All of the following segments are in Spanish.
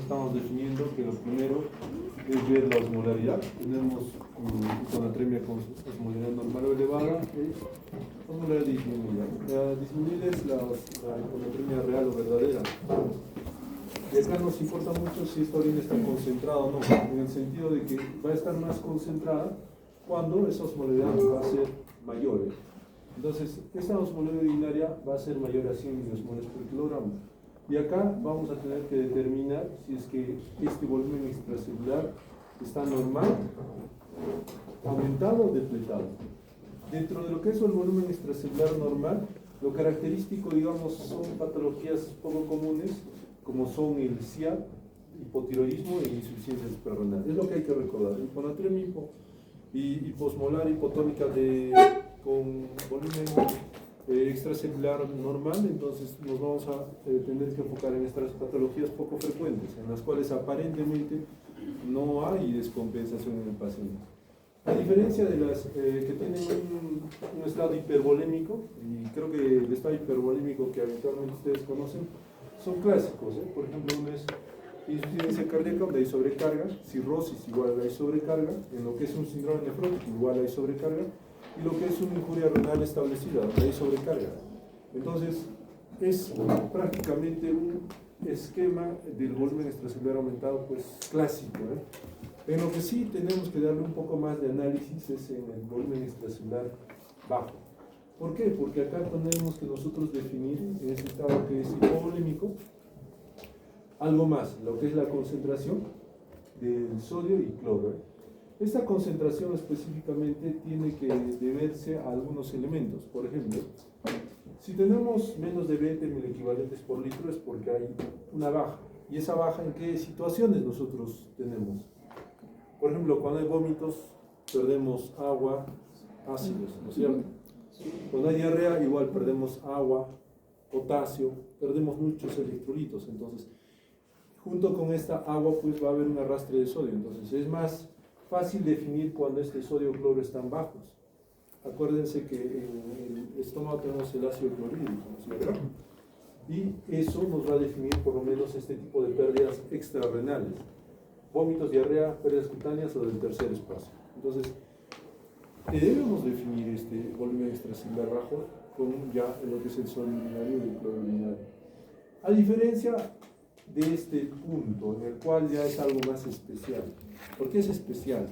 Estamos definiendo que lo primero es ver la osmolaridad. Tenemos hiponatremia con osmolaridad normal o elevada y osmolaridad disminuida. La disminuida es la hiponatremia real o verdadera. Y acá nos importa mucho si esta orina está concentrada o no, en el sentido de que va a estar más concentrada cuando esa osmolaridad va a ser mayor. Entonces, esta osmolaridad urinaria va a ser mayor a 100 milimol por kilogramo. Y acá vamos a tener que determinar si es que este volumen extracelular está normal, aumentado o depletado. Dentro de lo que es el volumen extracelular normal, lo característico, digamos, son patologías poco comunes, como son el SIAD, hipotiroidismo e insuficiencia suprarrenal. Es lo que hay que recordar. Hiponatremia hiposmolar hipotónica con volumen extracelular normal, entonces nos vamos a tener que enfocar en estas patologías poco frecuentes, en las cuales aparentemente no hay descompensación en el paciente. A diferencia de las que tienen un estado hipervolémico, y creo que el estado hipervolémico que habitualmente ustedes conocen, son clásicos, por ejemplo, uno es insuficiencia cardíaca, donde hay sobrecarga, cirrosis, igual hay sobrecarga, en lo que es un síndrome nefrótico, igual hay sobrecarga, y lo que es una injuria renal establecida, donde hay sobrecarga. Entonces, es prácticamente un esquema del volumen extracelular aumentado, pues clásico. En lo que sí tenemos que darle un poco más de análisis es en el volumen extracelular bajo. ¿Por qué? Porque acá tenemos que nosotros definir en ese estado que es hipovolémico algo más, lo que es la concentración del sodio y cloro. Esta concentración específicamente tiene que deberse a algunos elementos. Por ejemplo, si tenemos menos de 20 milequivalentes por litro es porque hay una baja. ¿Y esa baja en qué situaciones nosotros tenemos? Por ejemplo, cuando hay vómitos, perdemos agua, ácidos, ¿no es cierto? Cuando hay diarrea, igual perdemos agua, potasio, perdemos muchos electrolitos. Entonces, junto con esta agua, pues va a haber un arrastre de sodio. Entonces, es más fácil definir cuando este sodio y cloro están bajos. Acuérdense que en el estómago tenemos el ácido clorhídrico, ¿no es cierto? Y eso nos va a definir por lo menos este tipo de pérdidas extrarrenales. Vómitos, diarrea, pérdidas cutáneas o del tercer espacio. Entonces, debemos definir este volumen extracelular bajo con ya lo que es el sodio urinario y el cloro urinario. A diferencia de este punto, en el cual ya es algo más especial. ¿Por qué es especial?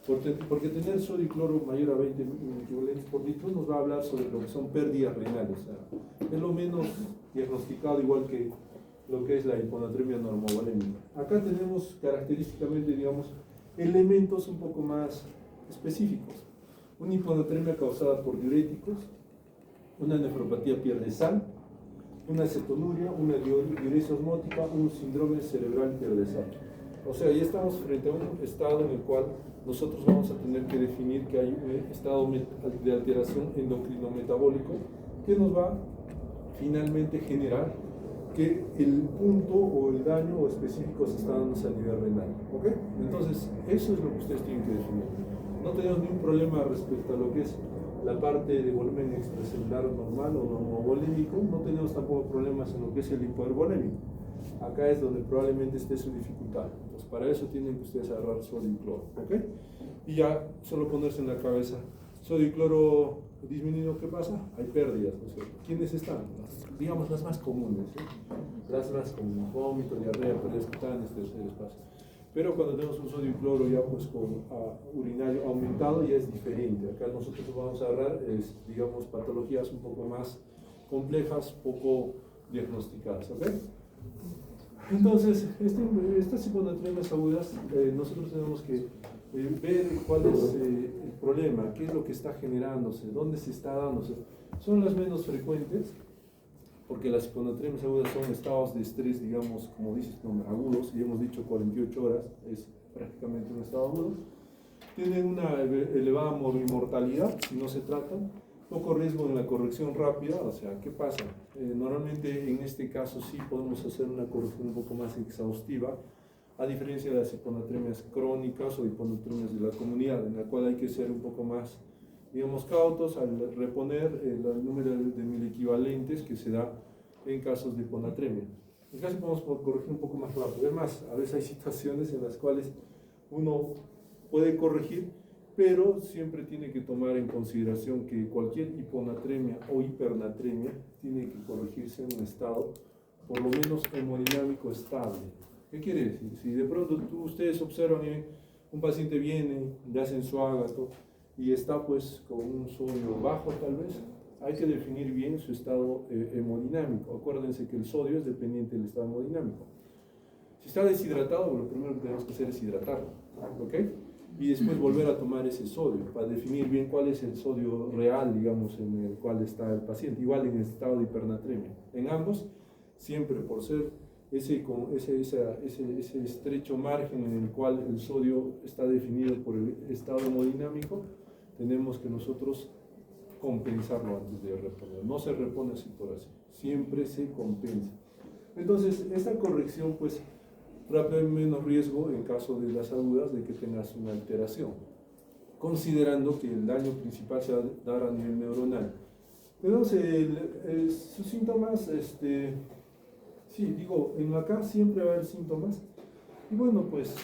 Porque tener sodio y cloro mayor a 20 equivalentes por litro nos va a hablar sobre lo que son pérdidas renales. O sea, es lo menos diagnosticado, igual que lo que es la hiponatremia normovolémica. Acá tenemos característicamente, digamos, elementos un poco más específicos. Una hiponatremia causada por diuréticos, una nefropatía pierde sal, una cetonuria, una diuresia osmótica, un síndrome cerebral hiperdenso. O sea, ya estamos frente a un estado en el cual nosotros vamos a tener que definir que hay un estado de alteración endocrino-metabólico que nos va finalmente generar que el punto o el daño o específico se está dando a nivel renal. ¿Ok? Entonces, eso es lo que ustedes tienen que definir. No tenemos ningún problema respecto a lo que es la parte de volumen extracelular normal o normovolémico, no tenemos tampoco problemas en lo que es el hipervolémico. Acá es donde probablemente esté su dificultad. Entonces, para eso tienen que ustedes agarrar sodio y cloro, ¿ok? Y ya solo ponerse en la cabeza, sodio y cloro disminuido, ¿qué pasa? Hay pérdidas, ¿no es cierto? ¿Quiénes están? Digamos las más comunes, las más comunes, vómito, diarrea, pérdidas cutáneas, tercer espacio. Pero cuando tenemos un sodio y cloro ya pues con urinario aumentado ya es diferente. Acá nosotros vamos a agarrar, digamos, patologías un poco más complejas, poco diagnosticadas, ¿ok? Entonces, estas hiponatremias agudas, nosotros tenemos que ver cuál es el problema, qué es lo que está generándose, dónde se está dándose. Son las menos frecuentes, porque las hiponatremias agudas son estados de estrés, digamos, como dices, agudos, y hemos dicho 48 horas, es prácticamente un estado agudo. Tienen una elevada mortalidad si no se tratan, poco riesgo en la corrección rápida. O sea, ¿qué pasa? Normalmente en este caso sí podemos hacer una corrección un poco más exhaustiva, a diferencia de las hiponatremias crónicas o hiponatremias de la comunidad, en la cual hay que ser un poco más, digamos, cautos al reponer el número de milequivalentes que se da en casos de hiponatremia. En caso podemos corregir un poco más rápido. Es más, a veces hay situaciones en las cuales uno puede corregir, pero siempre tiene que tomar en consideración que cualquier hiponatremia o hipernatremia tiene que corregirse en un estado por lo menos hemodinámico estable. ¿Qué quiere decir? Si de pronto ustedes observan y un paciente viene, le hacen su ágato y está pues con un sodio bajo tal vez, hay que definir bien su estado hemodinámico. Acuérdense que el sodio es dependiente del estado hemodinámico. Si está deshidratado, lo primero que tenemos que hacer es hidratarlo, ¿ok? Y después volver a tomar ese sodio para definir bien cuál es el sodio real, digamos, en el cual está el paciente. Igual en el estado de hipernatremia. En ambos, siempre por ser ese estrecho margen en el cual el sodio está definido por el estado hemodinámico, tenemos que nosotros compensarlo antes de reponer. No se repone así por así, siempre se compensa. Entonces, esta corrección, pues, rápido hay menos riesgo en caso de las agudas de que tengas una alteración, considerando que el daño principal se va a dar a nivel neuronal. Entonces, sus síntomas, sí, digo, en acá siempre va a haber síntomas. Y bueno, pues,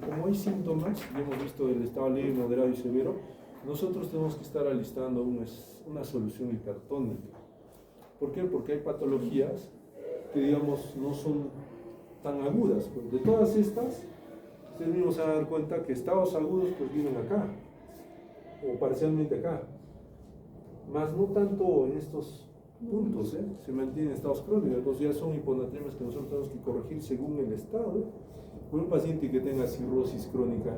como hay síntomas, ya hemos visto el estado leve, moderado y severo, nosotros tenemos que estar alistando una solución hipertónica. ¿Por qué? Porque hay patologías que, digamos, no son tan agudas. Pues de todas estas, ustedes mismos se van a dar cuenta que estados agudos pues vienen acá, o parcialmente acá, más no tanto en estos puntos, se mantienen estados crónicos. Entonces ya son hiponatremias que nosotros tenemos que corregir según el estado. Un paciente que tenga cirrosis crónica,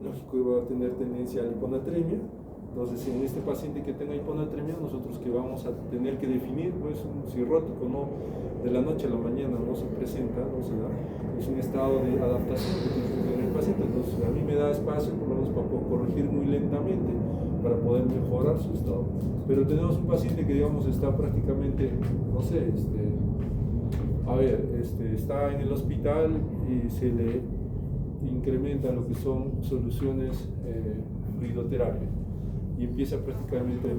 lógico, va a tener tendencia a la hiponatremia. Entonces, en este paciente que tenga hiponatremia, nosotros que vamos a tener que definir, pues un cirrótico, no de la noche a la mañana no se presenta, no se da, es un estado de adaptación que tiene que tener el paciente. Entonces, a mí me da espacio, por lo menos, para corregir muy lentamente, para poder mejorar su estado. Pero tenemos un paciente que, digamos, está prácticamente, no sé, está en el hospital y se le incrementa lo que son soluciones fluidoterapia y empieza prácticamente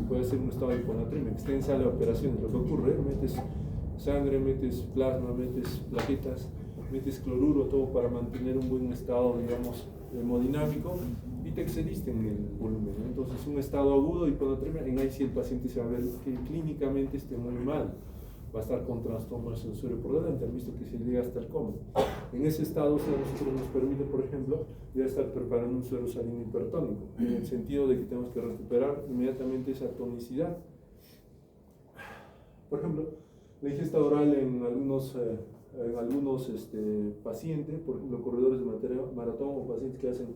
puede ser un estado de hiponatremia, que esté en sala de operaciones. Lo que ocurre, metes sangre, metes plasma, metes plaquetas, metes cloruro, todo para mantener un buen estado, digamos, hemodinámico, y te excediste en el volumen. Entonces, un estado agudo de hiponatremia, en ahí sí el paciente se va a ver que clínicamente esté muy mal, va a estar con trastorno sensorio por delante, han visto que se llega hasta el coma. En ese estado, a nosotros nos permite, por ejemplo, ya estar preparando un suero salino hipertónico, en el sentido de que tenemos que recuperar inmediatamente esa tonicidad. Por ejemplo, la ingesta oral en algunos pacientes, por ejemplo, corredores de maratón o pacientes que hacen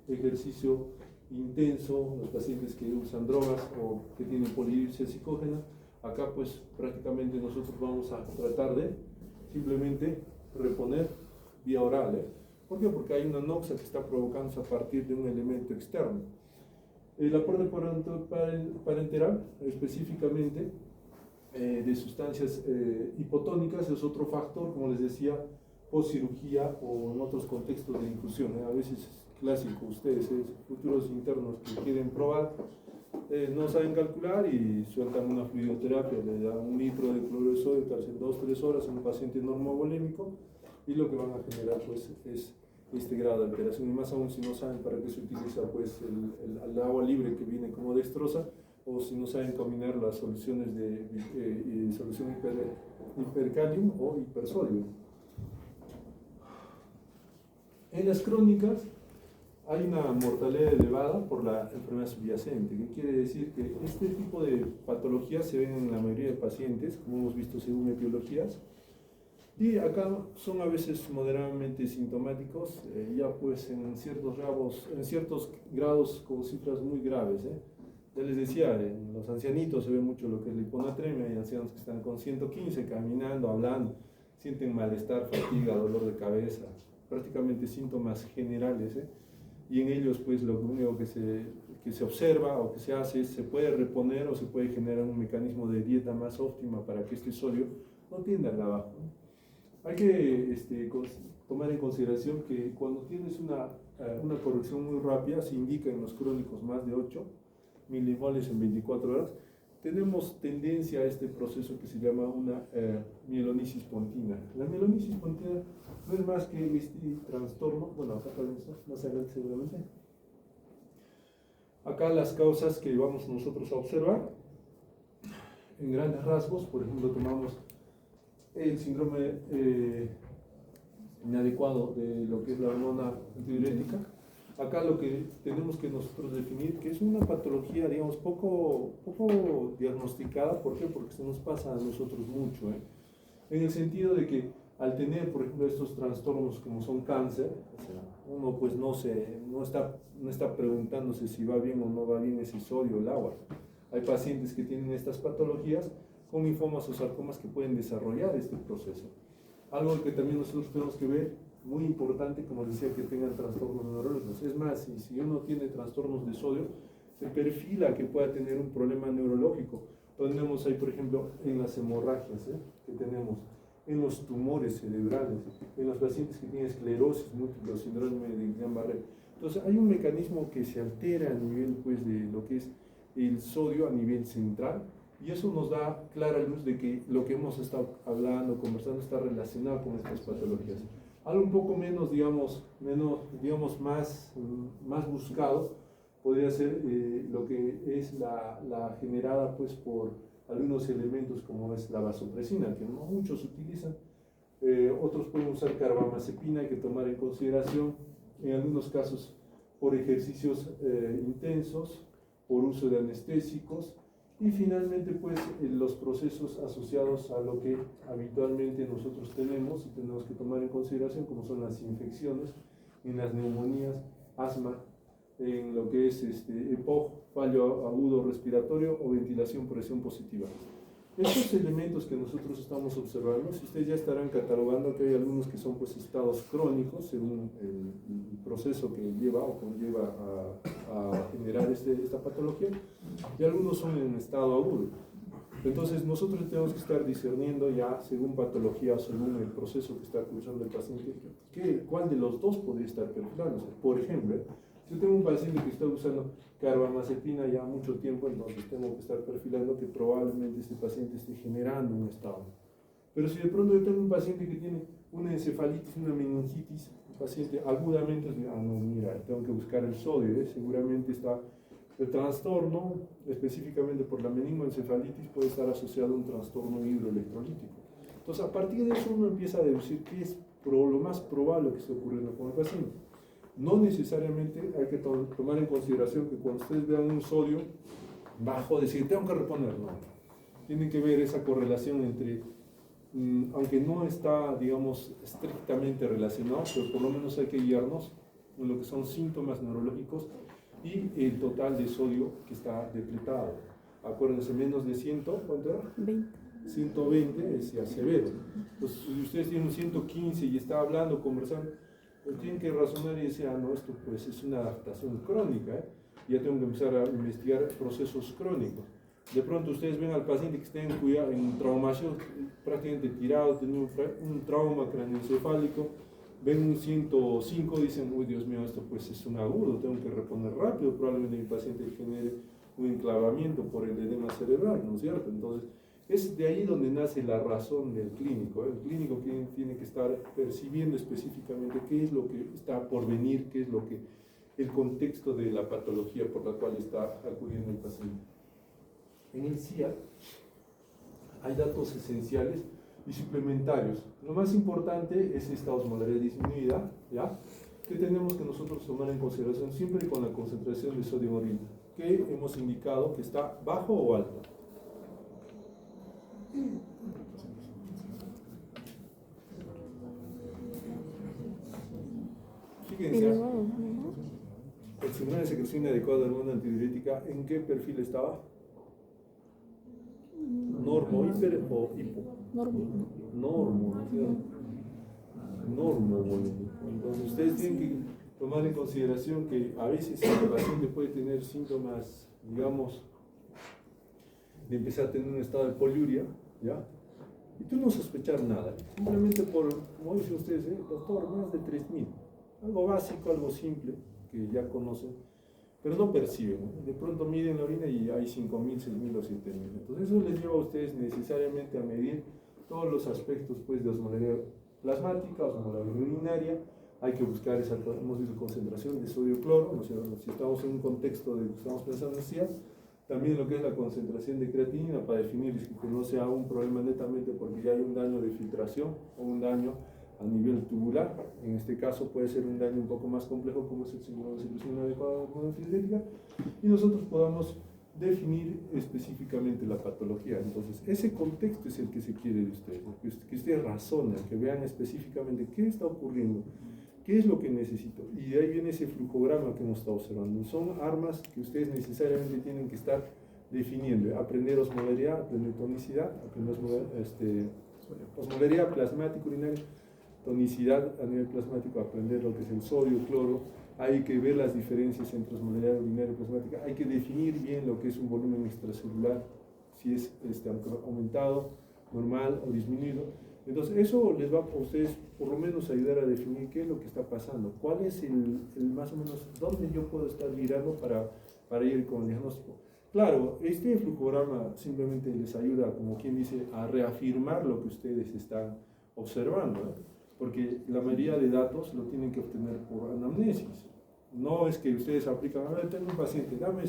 ejercicio intenso, los pacientes que usan drogas o que tienen polidipsia psicógena, acá pues prácticamente nosotros vamos a tratar de simplemente reponer vía oral. ¿Por qué? Porque hay una noxa que está provocándose a partir de un elemento externo. El aporte parenteral, específicamente de sustancias hipotónicas, es otro factor, como les decía, post cirugía o en otros contextos de infusión. A veces es clásico, ustedes, futuros internos que quieren probar, no saben calcular y sueltan una fluidoterapia, le dan 1 litro de cloruro de sodio, que hacen 2-3 horas en un paciente normovolémico, y lo que van a generar pues es este grado de alteración, y más aún si no saben para qué se utiliza pues el agua libre que viene como dextrosa, o si no saben combinar las soluciones de solución hipercalium o hipersodio. En las crónicas hay una mortalidad elevada por la enfermedad subyacente, que quiere decir que este tipo de patologías se ven en la mayoría de pacientes, como hemos visto según etiologías, y acá son a veces moderadamente sintomáticos, ya pues en ciertos grados con cifras muy graves. Ya les decía, en los ancianitos se ve mucho lo que es la hiponatremia, hay ancianos que están con 115, caminando, hablando, sienten malestar, fatiga, dolor de cabeza, prácticamente síntomas generales, y en ellos pues lo único que se observa o que se hace es se puede reponer o se puede generar un mecanismo de dieta más óptima para que este sodio no tienda al abajo. Hay que tomar en consideración que cuando tienes una corrección muy rápida, se indica en los crónicos más de 8 milimoles en 24 horas, tenemos tendencia a este proceso que se llama una mielonisis pontina. La mielonisis pontina no es más que este trastorno, bueno, acá también está, más adelante seguramente. Acá las causas que vamos nosotros a observar, en grandes rasgos, por ejemplo, tomamos el síndrome inadecuado de lo que es la hormona antidiurética. Acá lo que tenemos que nosotros definir, que es una patología, digamos, poco diagnosticada. ¿Por qué? Porque se nos pasa a nosotros mucho, en el sentido de que al tener, por ejemplo, estos trastornos como son cáncer, o sea, uno pues no está preguntándose si va bien o no va bien ese sodio o el agua. Hay pacientes que tienen estas patologías con linfomas o sarcomas que pueden desarrollar este proceso. Algo que también nosotros tenemos que ver, muy importante, como decía, que tengan trastornos neurológicos. Es más, si uno tiene trastornos de sodio, se perfila que pueda tener un problema neurológico. Tenemos ahí, por ejemplo, en las hemorragias, que tenemos, en los tumores cerebrales, en los pacientes que tienen esclerosis múltiple o síndrome de Guillain-Barré. Entonces, hay un mecanismo que se altera a nivel, pues, de lo que es el sodio a nivel central, y eso nos da clara luz de que lo que hemos estado hablando, conversando, está relacionado con estas patologías. Algo un poco menos, digamos más buscado, podría ser lo que es la generada pues por algunos elementos como es la vasopresina, que no muchos utilizan. Otros pueden usar carbamazepina, hay que tomar en consideración, en algunos casos por ejercicios intensos, por uso de anestésicos, y finalmente pues los procesos asociados a lo que habitualmente nosotros tenemos y tenemos que tomar en consideración, como son las infecciones, en las neumonías, asma, en lo que es EPOG, fallo agudo respiratorio o ventilación presión positiva. Estos elementos que nosotros estamos observando, si ustedes ya estarán catalogando que hay algunos que son pues estados crónicos según el proceso que lleva o conlleva a generar esta patología, y algunos son en estado agudo. Entonces nosotros tenemos que estar discerniendo ya según patología, según el proceso que está cursando el paciente, cuál de los dos podría estar perfilándose. Por ejemplo, si yo tengo un paciente que está usando carbamazepina ya mucho tiempo, entonces tengo que estar perfilando que probablemente este paciente esté generando un estado. Pero si de pronto yo tengo un paciente que tiene una encefalitis, una meningitis, un paciente agudamente, no, mira, tengo que buscar el sodio, seguramente está el trastorno, específicamente por la meningoencefalitis, puede estar asociado a un trastorno hidroelectrolítico. Entonces, a partir de eso uno empieza a deducir qué es lo más probable que esté ocurriendo con el paciente. No necesariamente hay que tomar en consideración que cuando ustedes vean un sodio bajo, decir, tengo que reponerlo. Tienen que ver esa correlación entre, aunque no está, digamos, estrictamente relacionado, pero por lo menos hay que guiarnos en lo que son síntomas neurológicos y el total de sodio que está depletado. Acuérdense, menos de 100, ¿cuánto era? 20. 120 es ya severo. Entonces, si ustedes tienen un 115 y está hablando, conversando, pues tienen que razonar y decir, no, esto pues es una adaptación crónica, ya tengo que empezar a investigar procesos crónicos. De pronto ustedes ven al paciente que está en traumación, prácticamente tirado, tiene un trauma craneoencefálico, ven un 105, dicen, uy, Dios mío, esto pues es un agudo, tengo que reponer rápido, probablemente mi paciente genere un enclavamiento por el edema cerebral, ¿no es cierto? Entonces, es de ahí donde nace la razón del clínico. El clínico tiene que estar percibiendo específicamente qué es lo que está por venir, qué es lo que el contexto de la patología por la cual está acudiendo el paciente. En el CIA hay datos esenciales y suplementarios. Lo más importante es esta osmolaridad disminuida, ¿ya? Que tenemos que nosotros tomar en consideración siempre con la concentración de sodio en orina, que hemos indicado que está bajo o alto. Fíjense, el síndrome de secreción inadecuada de hormona antidiurética, ¿en qué perfil estaba? ¿Normo, hiper o hipo? Normo, Entonces ustedes tienen que tomar en consideración que a veces el paciente puede tener síntomas, digamos, de empezar a tener un estado de poliuria, ¿ya? Y tú no sospechar nada, simplemente por, como dicen ustedes, doctor, más de 3000, algo básico, algo simple, que ya conocen, pero no perciben, ¿no? De pronto miden la orina y hay 5.000, 6.000 o 7.000. Entonces eso les lleva a ustedes necesariamente a medir todos los aspectos pues, de osmolalidad plasmática, osmolalidad urinaria. Hay que buscar esa, hemos visto, concentración de sodio-cloro, ¿no? Si estamos en un contexto de que estamos pensando en SIA, también lo que es la concentración de creatinina para definir que no sea un problema netamente porque ya hay un daño de filtración o un daño a nivel tubular. En este caso puede ser un daño un poco más complejo como es el síndrome de secreción inadecuada hemodinamicética, y nosotros podamos definir específicamente la patología. Entonces ese contexto es el que se quiere de ustedes, que ustedes razonen, que vean específicamente qué está ocurriendo, qué es lo que necesito, y de ahí viene ese flujograma que hemos estado observando. Son armas que ustedes necesariamente tienen que estar definiendo: aprender osmolaridad, aprender tonicidad, aprender osmolaridad plasmática urinaria, tonicidad a nivel plasmático, aprender lo que es el sodio, cloro. Hay que ver las diferencias entre osmolaridad urinaria y plasmática, hay que definir bien lo que es un volumen extracelular, si es aumentado, normal o disminuido. Entonces eso les va a ustedes por lo menos ayudar a definir qué es lo que está pasando, cuál es el más o menos dónde yo puedo estar mirando para ir con el diagnóstico. Claro, este flujograma simplemente les ayuda, como quien dice, a reafirmar lo que ustedes están observando, ¿eh? Porque la mayoría de datos lo tienen que obtener por anamnesis. No es que ustedes aplican: a ver, tengo un paciente, dame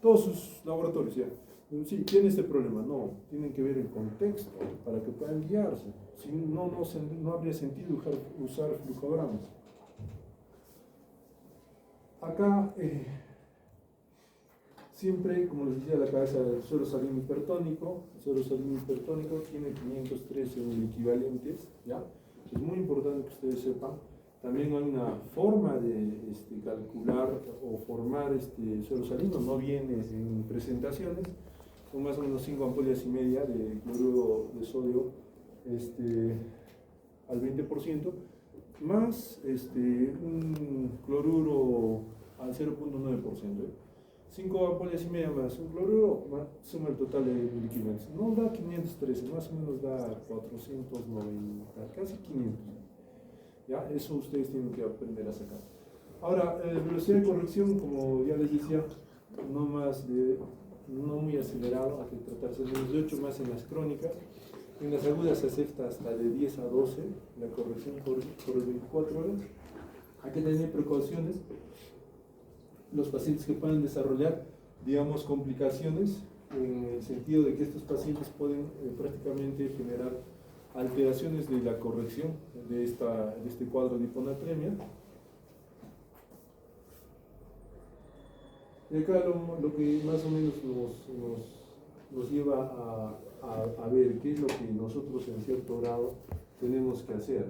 todos sus laboratorios ya. Sí, tiene este problema. No, tienen que ver el contexto para que puedan guiarse. Si no, no habría sentido usar flujogramas. Acá, siempre, como les decía, la cabeza del suero salino hipertónico. El suero salino hipertónico tiene 513 equivalentes, ¿ya? Es muy importante que ustedes sepan. También hay una forma de calcular o formar suero salino, no viene en presentaciones. Son más o menos 5 ampollas y media de cloruro de sodio al 20%, más un cloruro al 0.9%. 5 ampollas y media más un cloruro suma el total de equivalentes. No da 513, más o menos da 490, casi 500. ¿Ya? Eso ustedes tienen que aprender a sacar. Ahora, velocidad de corrección, como ya les decía, no muy acelerado, hay que tratarse de menos de 8, más en las crónicas. En las agudas se acepta hasta de 10 a 12, la corrección por 24 horas. Hay que tener precauciones. Los pacientes que puedan desarrollar, digamos, complicaciones, en el sentido de que estos pacientes pueden prácticamente generar alteraciones de la corrección de este cuadro de hiponatremia. Y acá lo que más o menos nos lleva a ver qué es lo que nosotros en cierto grado tenemos que hacer.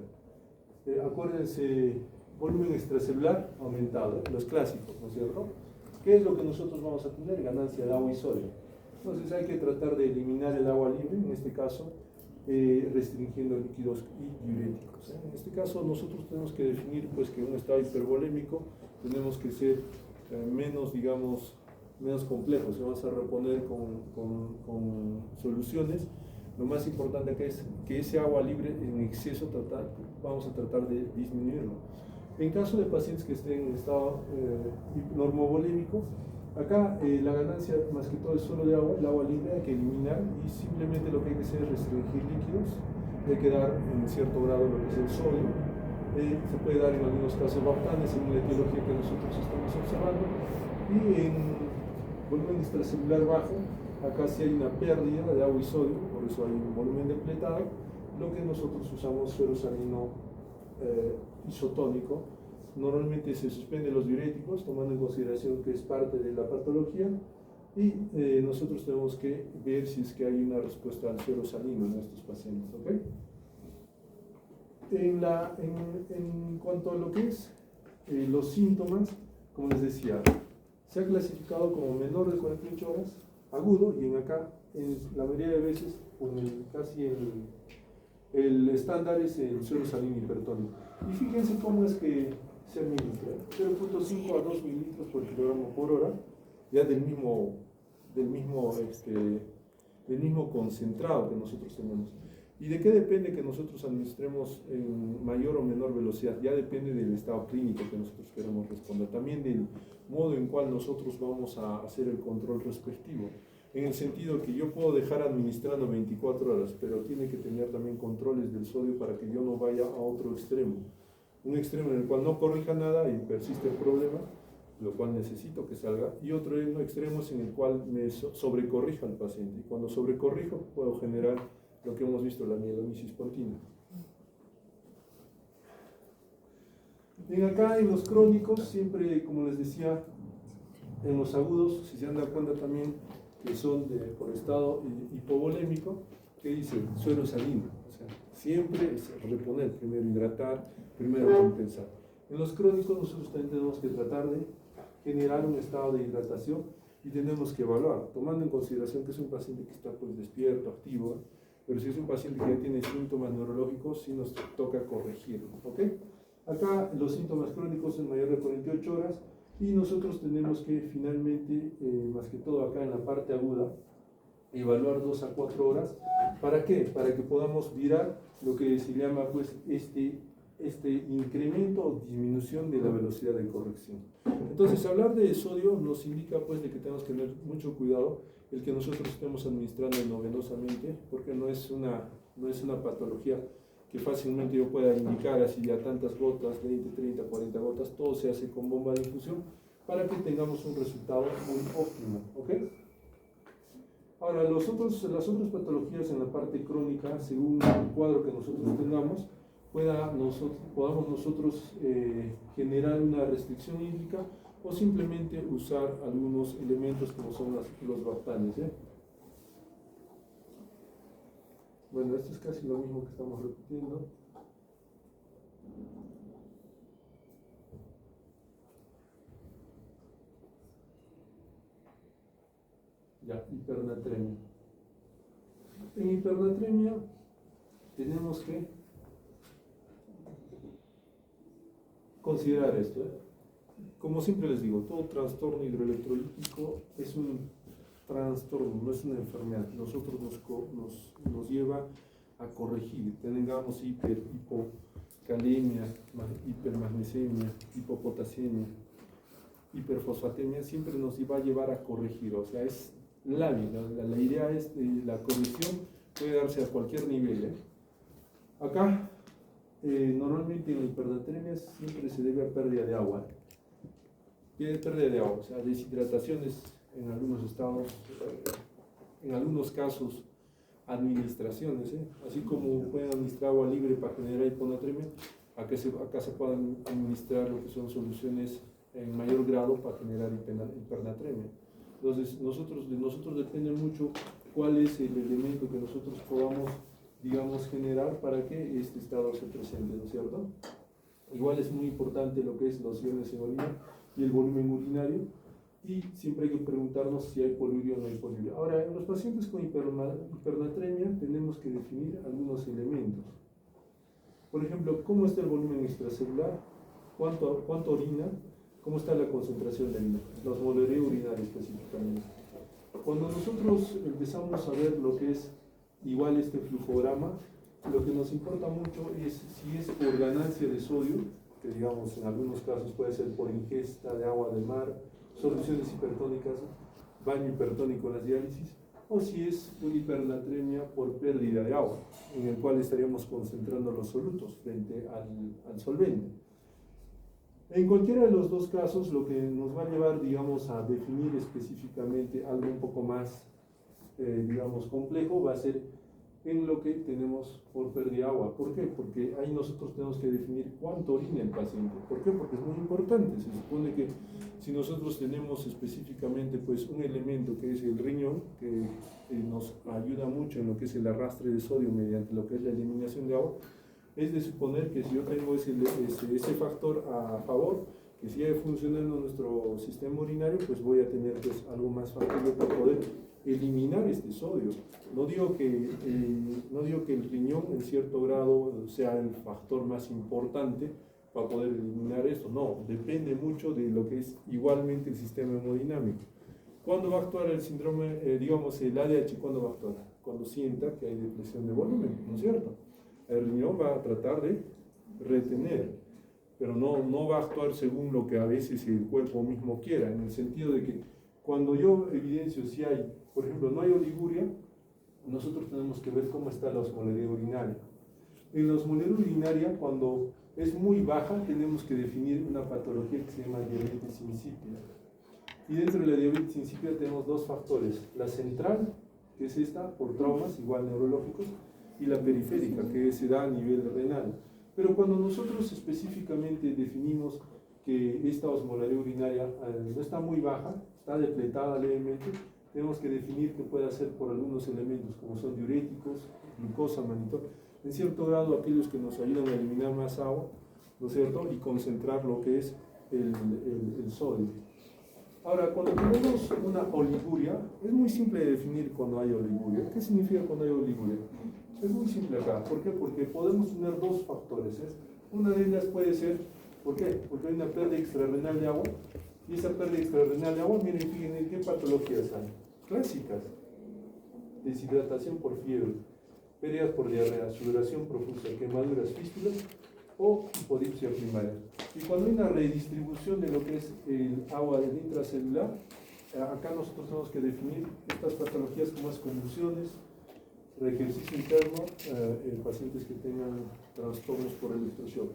Acuérdense, volumen extracelular aumentado, los clásicos, ¿no es cierto? ¿Qué es lo que nosotros vamos a tener? Ganancia de agua y sodio. Entonces hay que tratar de eliminar el agua libre, en este caso restringiendo líquidos y diuréticos. En este caso nosotros tenemos que definir pues, que en un estado hipervolémico tenemos que ser menos complejos. Vamos a reponer con soluciones. Lo más importante acá es que ese agua libre en exceso vamos a tratar de disminuirlo. En caso de pacientes que estén en estado normovolémico, acá la ganancia más que todo es solo de agua, el agua libre hay que eliminar, y simplemente lo que hay que hacer es restringir líquidos. Hay que dar en cierto grado lo que es el sodio. Se puede dar en algunos casos baptanes según la etiología que nosotros estamos observando. Y en volumen extracelular bajo, acá sí hay una pérdida de agua y sodio, por eso hay un volumen depletado. Lo que nosotros usamos suero salino isotónico. Normalmente se suspenden los diuréticos, tomando en consideración que es parte de la patología, y nosotros tenemos que ver si es que hay una respuesta al suero salino en estos pacientes. ¿Okay? En cuanto a lo que es los síntomas, como les decía, se ha clasificado como menor de 48 horas, agudo, y en la mayoría de veces, casi el estándar es el suero salino hipertónico. Y fíjense cómo es que se administra: 0.5 a 2 mililitros por kilogramo por hora, ya del mismo concentrado que nosotros tenemos. ¿Y de qué depende que nosotros administremos en mayor o menor velocidad? Ya depende del estado clínico que nosotros queremos responder, también del modo en cual nosotros vamos a hacer el control respectivo. En el sentido que yo puedo dejar administrando 24 horas, pero tiene que tener también controles del sodio para que yo no vaya a otro extremo. Un extremo en el cual no corrija nada y persiste el problema, lo cual necesito que salga, y otro extremo en el cual me sobrecorrija al paciente. Y cuando sobrecorrijo puedo generar lo que hemos visto, la mielonisis continua. Bien, acá en los crónicos, siempre, como les decía, en los agudos, si se han dado cuenta también que son por estado hipovolémico, que dice suero salino. O sea, siempre es reponer, primero hidratar, primero compensar. En los crónicos nosotros también tenemos que tratar de generar un estado de hidratación y tenemos que evaluar, tomando en consideración que es un paciente que está pues despierto, activo, pero si es un paciente que ya tiene síntomas neurológicos, sí nos toca corregirlo, ¿ok? Acá los síntomas crónicos son mayor de 48 horas y nosotros tenemos que finalmente, más que todo acá en la parte aguda, evaluar 2 a 4 horas. ¿Para qué? Para que podamos virar lo que se llama pues este incremento o disminución de la velocidad de corrección. Entonces, hablar de sodio nos indica pues de que tenemos que tener mucho cuidado el que nosotros estemos administrando endovenosamente, porque no es una patología que fácilmente yo pueda indicar así a tantas gotas, 20, 30, 40 gotas, todo se hace con bomba de infusión para que tengamos un resultado muy óptimo, ¿ok? Ahora, las otras patologías en la parte crónica, según el cuadro que nosotros tengamos, podamos nosotros generar una restricción hídrica o simplemente usar algunos elementos como son los baftanes. Bueno, esto es casi lo mismo que estamos repitiendo. Ya, hipernatremia. En hipernatremia tenemos que considerar esto. Como siempre les digo, todo trastorno hidroelectrolítico es un trastorno, no es una enfermedad. Nosotros nos lleva a corregir, tengamos hipocalemia, hipermagnesemia, hipopotasemia, hiperfosfatemia, siempre nos va a llevar a corregir, o sea, es la idea es la corrección puede darse a cualquier nivel. Acá, normalmente en la hipernatremia siempre se debe a pérdida de agua. Pérdida de agua, o sea, deshidrataciones en algunos estados, en algunos casos administraciones, así como pueden administrar agua libre para generar hiponatremia, acá se pueden administrar lo que son soluciones en mayor grado para generar hipernatremia. Entonces, de nosotros depende mucho cuál es el elemento que nosotros podamos, digamos, generar para que este estado se presente, ¿no es cierto? Igual es muy importante lo que es los iones en orina y el volumen urinario, y siempre hay que preguntarnos si hay poliuria o no hay poliuria. Ahora, en los pacientes con hipernatremia tenemos que definir algunos elementos. Por ejemplo, ¿cómo está el volumen extracelular? ¿Cuánto orina? ¿Cómo está la concentración de orina? La osmolería urinaria específicamente. Cuando nosotros empezamos a ver lo que es igual este flujograma, lo que nos importa mucho es si es por ganancia de sodio, que digamos en algunos casos puede ser por ingesta de agua de mar, soluciones hipertónicas, baño hipertónico en las diálisis, o si es una hipernatremia por pérdida de agua, en el cual estaríamos concentrando los solutos frente al solvente. En cualquiera de los dos casos, lo que nos va a llevar, digamos, a definir específicamente algo un poco más, digamos, complejo, va a ser en lo que tenemos por pérdida de agua. ¿Por qué? Porque ahí nosotros tenemos que definir cuánto orina el paciente. ¿Por qué? Porque es muy importante. Se supone que si nosotros tenemos específicamente pues un elemento que es el riñón, que nos ayuda mucho en lo que es el arrastre de sodio mediante lo que es la eliminación de agua, es de suponer que si yo tengo ese factor a favor, que sigue funcionando nuestro sistema urinario, pues voy a tener pues algo más factible para poder eliminar este sodio. No digo que el riñón en cierto grado sea el factor más importante para poder eliminar esto, no, depende mucho de lo que es igualmente el sistema hemodinámico. ¿Cuándo va a actuar el síndrome, digamos el ADH, cuándo va a actuar? cuando sienta que hay depresión de volumen, ¿no es cierto? El riñón va a tratar de retener, pero no va a actuar según lo que a veces el cuerpo mismo quiera, en el sentido de que cuando yo evidencio si hay, por ejemplo, no hay oliguria, nosotros tenemos que ver cómo está la osmolalidad urinaria. En la osmolalidad urinaria, cuando es muy baja, tenemos que definir una patología que se llama diabetes insípida. Y dentro de la diabetes insípida tenemos dos factores, la central, que es esta, por traumas, igual neurológicos, y la periférica, que se da a nivel renal. Pero cuando nosotros específicamente definimos que esta osmolalidad urinaria no está muy baja, está depletada levemente, tenemos que definir que puede ser por algunos elementos, como son diuréticos, glucosa, mannitol, en cierto grado aquellos que nos ayudan a eliminar más agua, ¿no es cierto?, y concentrar lo que es el sodio. Ahora, cuando tenemos una oliguria, es muy simple de definir cuando hay oliguria. ¿Qué significa cuando hay oliguria? Es muy simple acá. ¿Por qué? Porque podemos tener dos factores. Una de ellas puede ser, ¿por qué? Porque hay una pérdida extrarrenal de agua, y esa pérdida extrarrenal de agua, miren, fíjense qué patologías hay. Clásicas: deshidratación por fiebre, pérdidas por diarrea, sudoración profusa, quemaduras, fístulas o hipodipsia primaria. Y cuando hay una redistribución de lo que es el agua del intracelular, acá nosotros tenemos que definir estas patologías como las convulsiones, ejercicio interno, pacientes que tengan trastornos por electroshock.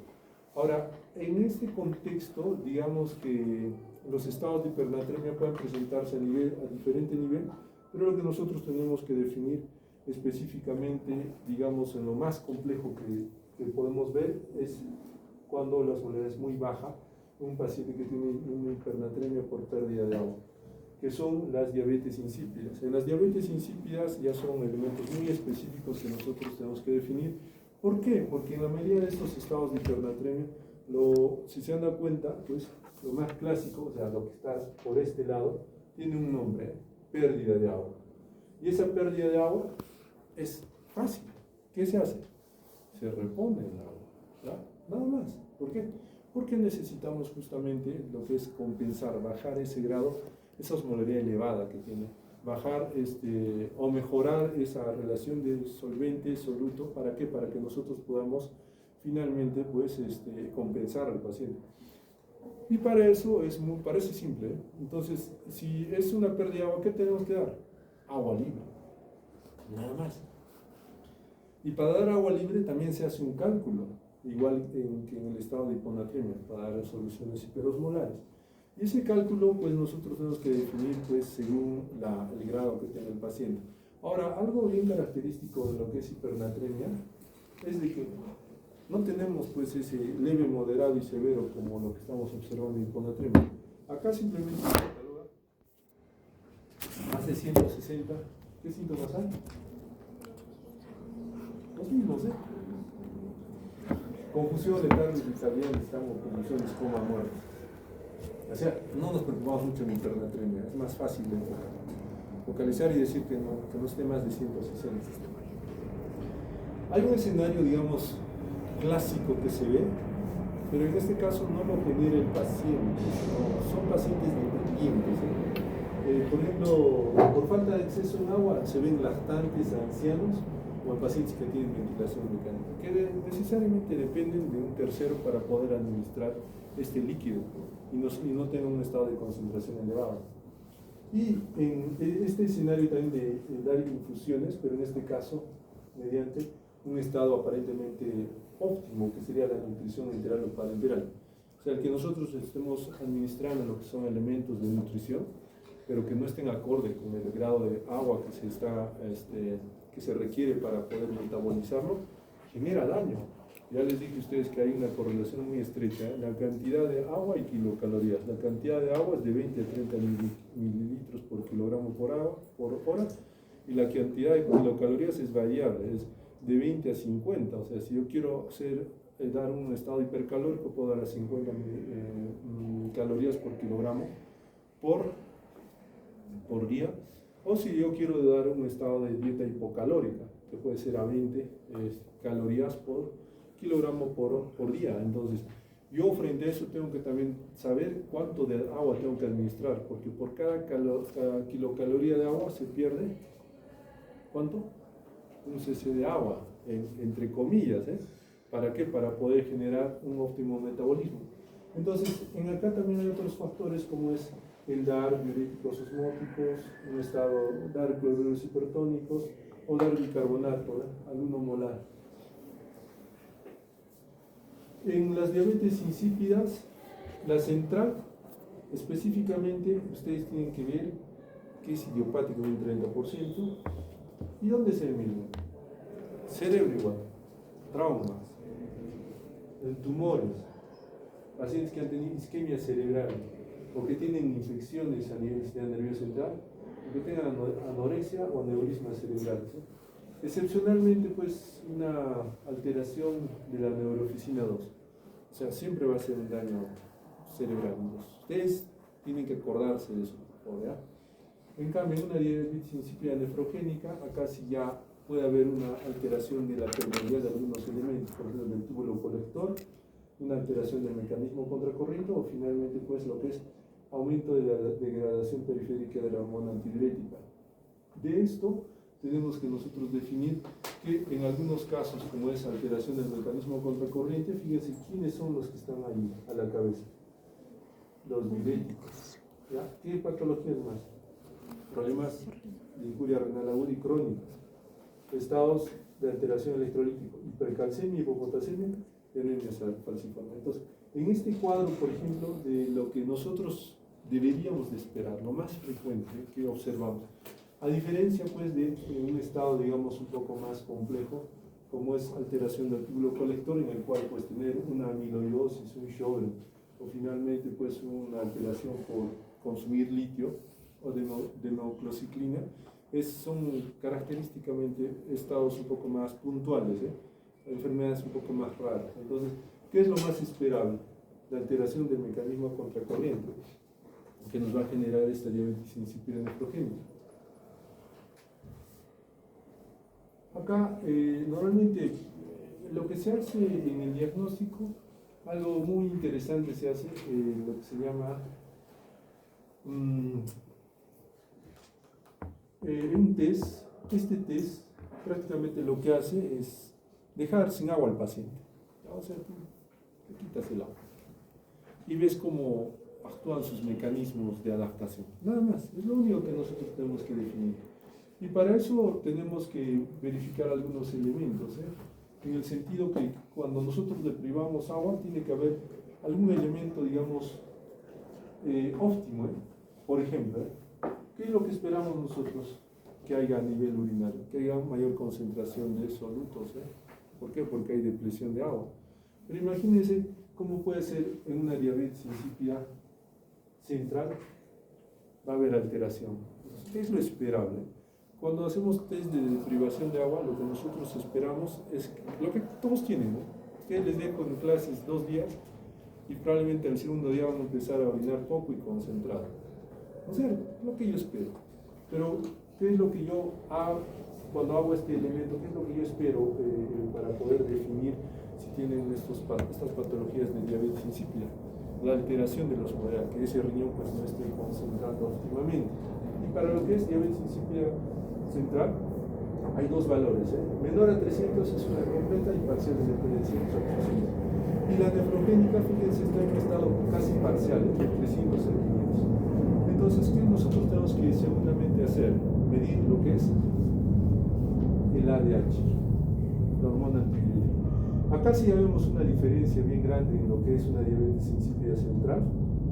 Ahora, en este contexto, digamos que los estados de hipernatremia pueden presentarse a diferente nivel, pero lo que nosotros tenemos que definir específicamente, digamos, en lo más complejo que podemos ver, es cuando la osmolalidad es muy baja, un paciente que tiene una hipernatremia por pérdida de agua, que son las diabetes insípidas. En las diabetes insípidas ya son elementos muy específicos que nosotros tenemos que definir. ¿Por qué? Porque en la mayoría de estos estados de hipernatremia, si se han dado cuenta, pues lo más clásico, o sea, lo que está por este lado, tiene un nombre: pérdida de agua. Y esa pérdida de agua es fácil. ¿Qué se hace? Se repone el agua, ¿verdad? Nada más. ¿Por qué? Porque necesitamos justamente lo que es compensar, bajar ese grado, esa osmolalidad elevada que tiene, bajar o mejorar esa relación de solvente-soluto. ¿Para qué? Para que nosotros podamos finalmente pues, compensar al paciente. Y para eso parece simple, ¿eh? Entonces, si es una pérdida de agua, ¿qué tenemos que dar? Agua libre, nada más. Y para dar agua libre también se hace un cálculo, igual que en el estado de hiponatremia, para dar soluciones hiperosmolares. Y ese cálculo, pues nosotros tenemos que definir pues, según el grado que tenga el paciente. Ahora, algo bien característico de lo que es hipernatremia es de que no tenemos pues ese leve, moderado y severo como lo que estamos observando en hiponatremia. Acá simplemente se cataloga más de 160. ¿Qué síntomas hay? Los mismos, ¿eh? Confusión, letargo, irritabilidad, estamos, confusiones, coma, muerte. O sea, no nos preocupamos mucho en hipernatremia, es más fácil de focalizar y decir que no esté más de 160. Hay un escenario, digamos, clásico que se ve, pero en este caso no lo genera el paciente, son pacientes dependientes, ¿eh? Por ejemplo, por falta de acceso en agua se ven lactantes, ancianos o pacientes que tienen ventilación mecánica, que necesariamente dependen de un tercero para poder administrar este líquido y no tengan un estado de concentración elevado. Y en este escenario también de dar infusiones, pero en este caso mediante un estado aparentemente óptimo, que sería la nutrición enteral o parenteral. O sea, el que nosotros estemos administrando lo que son elementos de nutrición, pero que no estén acorde con el grado de agua que se requiere para poder metabolizarlo, genera daño. Ya les dije a ustedes que hay una correlación muy estrecha, ¿eh? La cantidad de agua y kilocalorías. La cantidad de agua es de 20 a 30 mililitros por kilogramo por hora, y la cantidad de kilocalorías es variable, es de 20 a 50. O sea, si yo quiero dar un estado hipercalórico, puedo dar a 50 calorías por kilogramo por día, o si yo quiero dar un estado de dieta hipocalórica, que puede ser a 20 calorías por kilogramo por día. Entonces, yo frente a eso tengo que también saber cuánto de agua tengo que administrar, porque por cada kilocaloría de agua se pierde, ¿cuánto? un cese de agua, entre comillas, ¿eh? ¿Para qué? Para poder generar un óptimo metabolismo. Entonces, en acá también hay otros factores como es el dar diuréticos osmóticos, un estado, dar cloruros hipertónicos o dar bicarbonato, ¿eh? Al 1 molar. En las diabetes insípidas, la central, específicamente, ustedes tienen que ver que es idiopático un 30%. ¿Y dónde es el mismo? Cerebro igual, traumas, tumores, pacientes que han tenido isquemia cerebral o que tienen infecciones a nivel del sistema nervioso central, o que tengan anorexia o aneurisma cerebral, ¿sí? Excepcionalmente, pues, una alteración de la neuroficina 2. O sea, siempre va a ser un daño cerebral. Ustedes tienen que acordarse de eso, ¿verdad? En cambio, en una diabetes insípida nefrogénica, acá sí ya puede haber una alteración de la permeabilidad de algunos elementos, por ejemplo, del túbulo colector, una alteración del mecanismo contracorriente o finalmente, pues, lo que es aumento de la degradación periférica de la hormona antidiurética. De esto tenemos que nosotros definir que en algunos casos, como es alteración del mecanismo contracorriente, fíjense quiénes son los que están ahí a la cabeza. Los diuréticos. ¿Ya? ¿Qué patologías más? Problemas de injuria renal aguda y crónica, estados de alteración electrolítica, hipercalcemia, hipopotasemia y anemia falciforme. Entonces, en este cuadro, por ejemplo, de lo que nosotros deberíamos de esperar, lo más frecuente que observamos, a diferencia pues de un estado, digamos, un poco más complejo, como es alteración del túbulo colector, en el cual pues tener una amiloidosis, un Sjögren, o finalmente pues una alteración por consumir litio o de neoclociclina, son característicamente estados un poco más puntuales, enfermedades un poco más raras. Entonces, ¿qué es lo más esperable? La alteración del mecanismo contracorriente, que nos va a generar esta diabetes insípida nefrogénica. Acá, normalmente, lo que se hace en el diagnóstico, algo muy interesante se hace, lo que se llama un test. Este test prácticamente lo que hace es dejar sin agua al paciente. O sea, tú le quitas el agua y ves cómo actúan sus mecanismos de adaptación. Nada más, es lo único que nosotros tenemos que definir. Y para eso tenemos que verificar algunos elementos, en el sentido que cuando nosotros le privamos agua, tiene que haber algún elemento, digamos, óptimo. Por ejemplo, ¿qué es lo que esperamos nosotros que haya a nivel urinario? Que haya mayor concentración de solutos. ¿Por qué? Porque hay depresión de agua. Pero imagínense cómo puede ser en una diabetes insípida central, va a haber alteración. ¿Qué es lo esperable? Cuando hacemos test de privación de agua, lo que nosotros esperamos es lo que todos tienen, ¿no? Que les dejo en clases 2 días y probablemente el segundo día van a empezar a orinar poco y concentrado. O sea, lo que yo espero. Pero, ¿qué es lo que yo hago cuando hago este elemento? ¿Qué es lo que yo espero para poder definir si tienen estas patologías de diabetes insípida? La alteración de la osmolalidad, que ese riñón pues no esté concentrando óptimamente. Y para lo que es diabetes insípida central, hay 2 valores. Menor a 300 es una completa y parcial de dependencia. Y la nefrogénica, fíjense, está en un estado casi parcial, entre 300 y 500. Entonces, ¿qué nosotros tenemos que seguramente hacer? Medir lo que es el ADH, la hormona antidiurética. Acá sí ya vemos una diferencia bien grande en lo que es una diabetes insípida central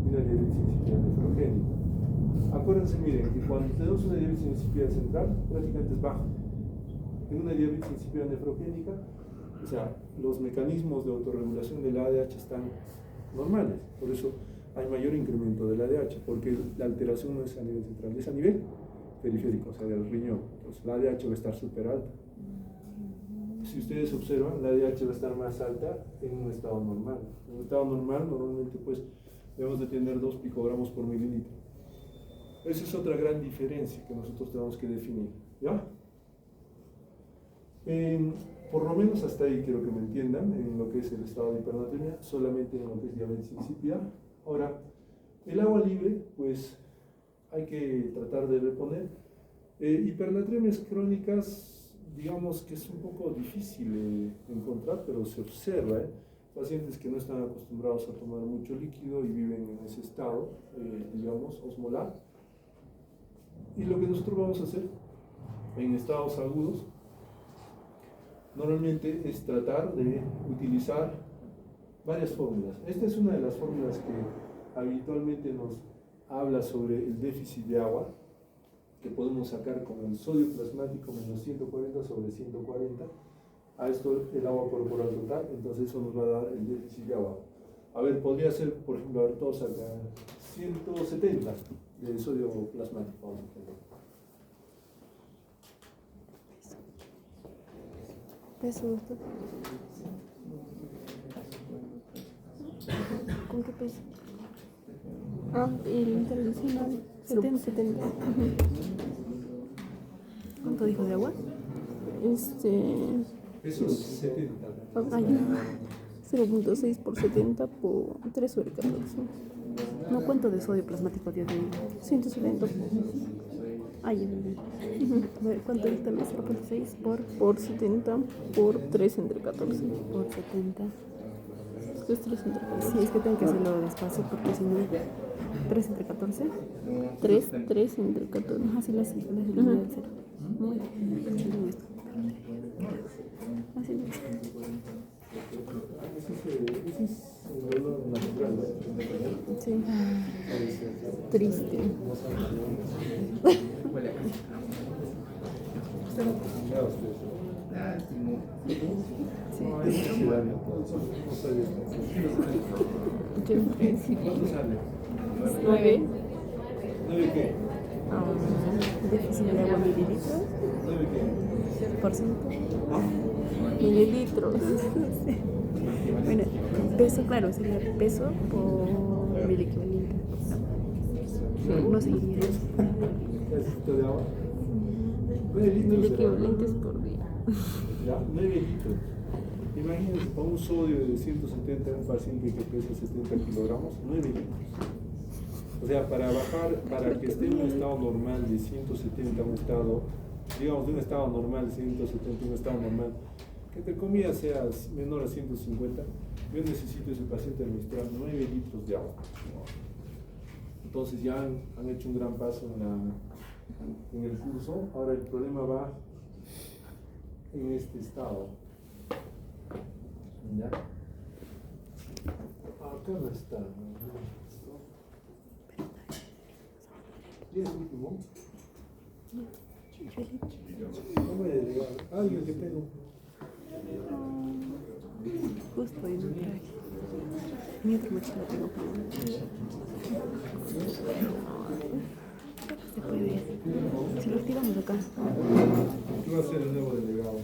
y una diabetes insípida nefrogénica. Acuérdense, miren, que cuando tenemos una diabetes insípida central, prácticamente es baja. En una diabetes insípida nefrogénica, o sea, los mecanismos de autorregulación del ADH están normales, por eso hay mayor incremento del ADH, porque la alteración no es a nivel central, es a nivel periférico, o sea, del riñón. Entonces, la ADH va a estar súper alta. Si ustedes observan, la ADH va a estar más alta en un estado normal. En un estado normal, normalmente, pues, debemos de tener 2 picogramos por mililitro. Esa es otra gran diferencia que nosotros tenemos que definir, ¿ya? Por lo menos hasta ahí quiero que me entiendan en lo que es el estado de hipernatremia, solamente en lo que es diabetes insípida. Ahora, el agua libre, pues hay que tratar de reponer. Hipernatremias crónicas, digamos que es un poco difícil de encontrar, pero se observa, pacientes que no están acostumbrados a tomar mucho líquido y viven en ese estado, digamos, osmolar. Y lo que nosotros vamos a hacer en estados agudos, normalmente es tratar de utilizar varias fórmulas. Esta es una de las fórmulas que habitualmente nos habla sobre el déficit de agua, que podemos sacar con el sodio plasmático menos 140 sobre 140. A esto el agua corporal total, entonces eso nos va a dar el déficit de agua. A ver, podría ser, por ejemplo, a ver, todos acá, 170 de sodio plasmático, vamos a poner. Peso, doctor. ¿Con qué peso? Ah, el internacional. 70. ¿Cuánto dijo de agua? Peso 70. Ah, ya. 0.6 por 70 por 3 sobre 14. No, ¿cuánto de sodio plasmático dio de 170? Ah, ya. A ver, ¿cuánto es también? 0.6 por 70 por 3 entre 14. Por 70. Esto es 3 entre 14. Sí, es que tengo que hacerlo despacio porque si no... 3 entre 14. 3 entre 14. Ajá, sí, la eliminé del 0. Muy bien. Así lo Ese es el dolor natural, ¿no? sí. Triste. ¿Cuánto sale? 9. ¿9 qué? Déficit de agua mililitros. ¿9 qué? Por ciento. Mililitros. Bueno, peso, claro, sería peso por mil equivalente. No seguiría. ¿Necesito de agua? 9 Mil litros de agua. equivalentes por día. Ya, 9 litros. Imagínense, para un sodio de 170 en un paciente que pesa 70 kilogramos, 9 litros. O sea, para bajar, para que esté en un estado normal de 170 a un estado, digamos, de un estado normal de 170 a un estado normal, que entre comillas sea menor a 150, yo necesito ese paciente administrar 9 litros de agua. Entonces ya han hecho un gran paso en el curso. Ahora el problema va en este estado. ¿Ya? Acá no está. ¿Tienes último? ¿Cómo he delegado? Alguien que tengo. Justo, y no traje. Mi otra mochila tengo. Se puede. Si lo activamos acá. ¿Qué va a ser el nuevo delegado?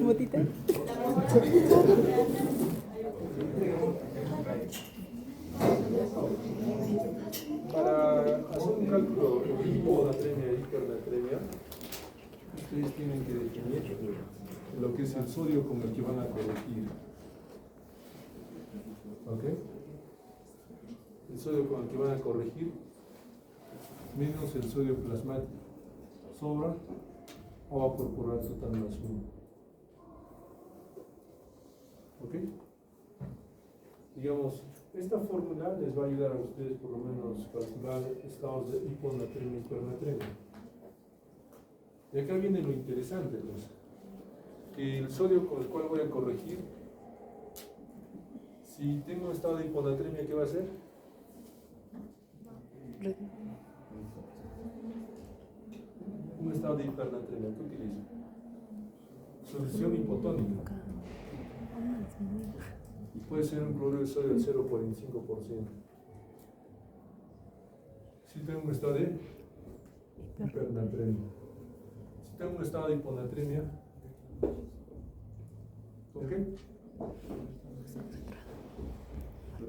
¿Botita? Para hacer un cálculo de hiponatremia e hipernatremia, ustedes tienen que definir lo que es el sodio con el que van a corregir. ¿Ok? El sodio con el que van a corregir menos el sodio plasmático. Sobra agua corporal total más 1. ¿Ok? Digamos, esta fórmula les va a ayudar a ustedes por lo menos a calcular estados de hiponatremia y hipernatremia. Y acá viene lo interesante, pues, que el sodio con el cual voy a corregir, si tengo un estado de hiponatremia, ¿qué va a hacer? Un estado de hipernatremia, ¿qué utilizo? Solución hipotónica. Y puede ser un cloruro de sodio del 0.5%. Si tengo un estado de hipernatremia. Si tengo un estado de hiponatremia, ¿ok?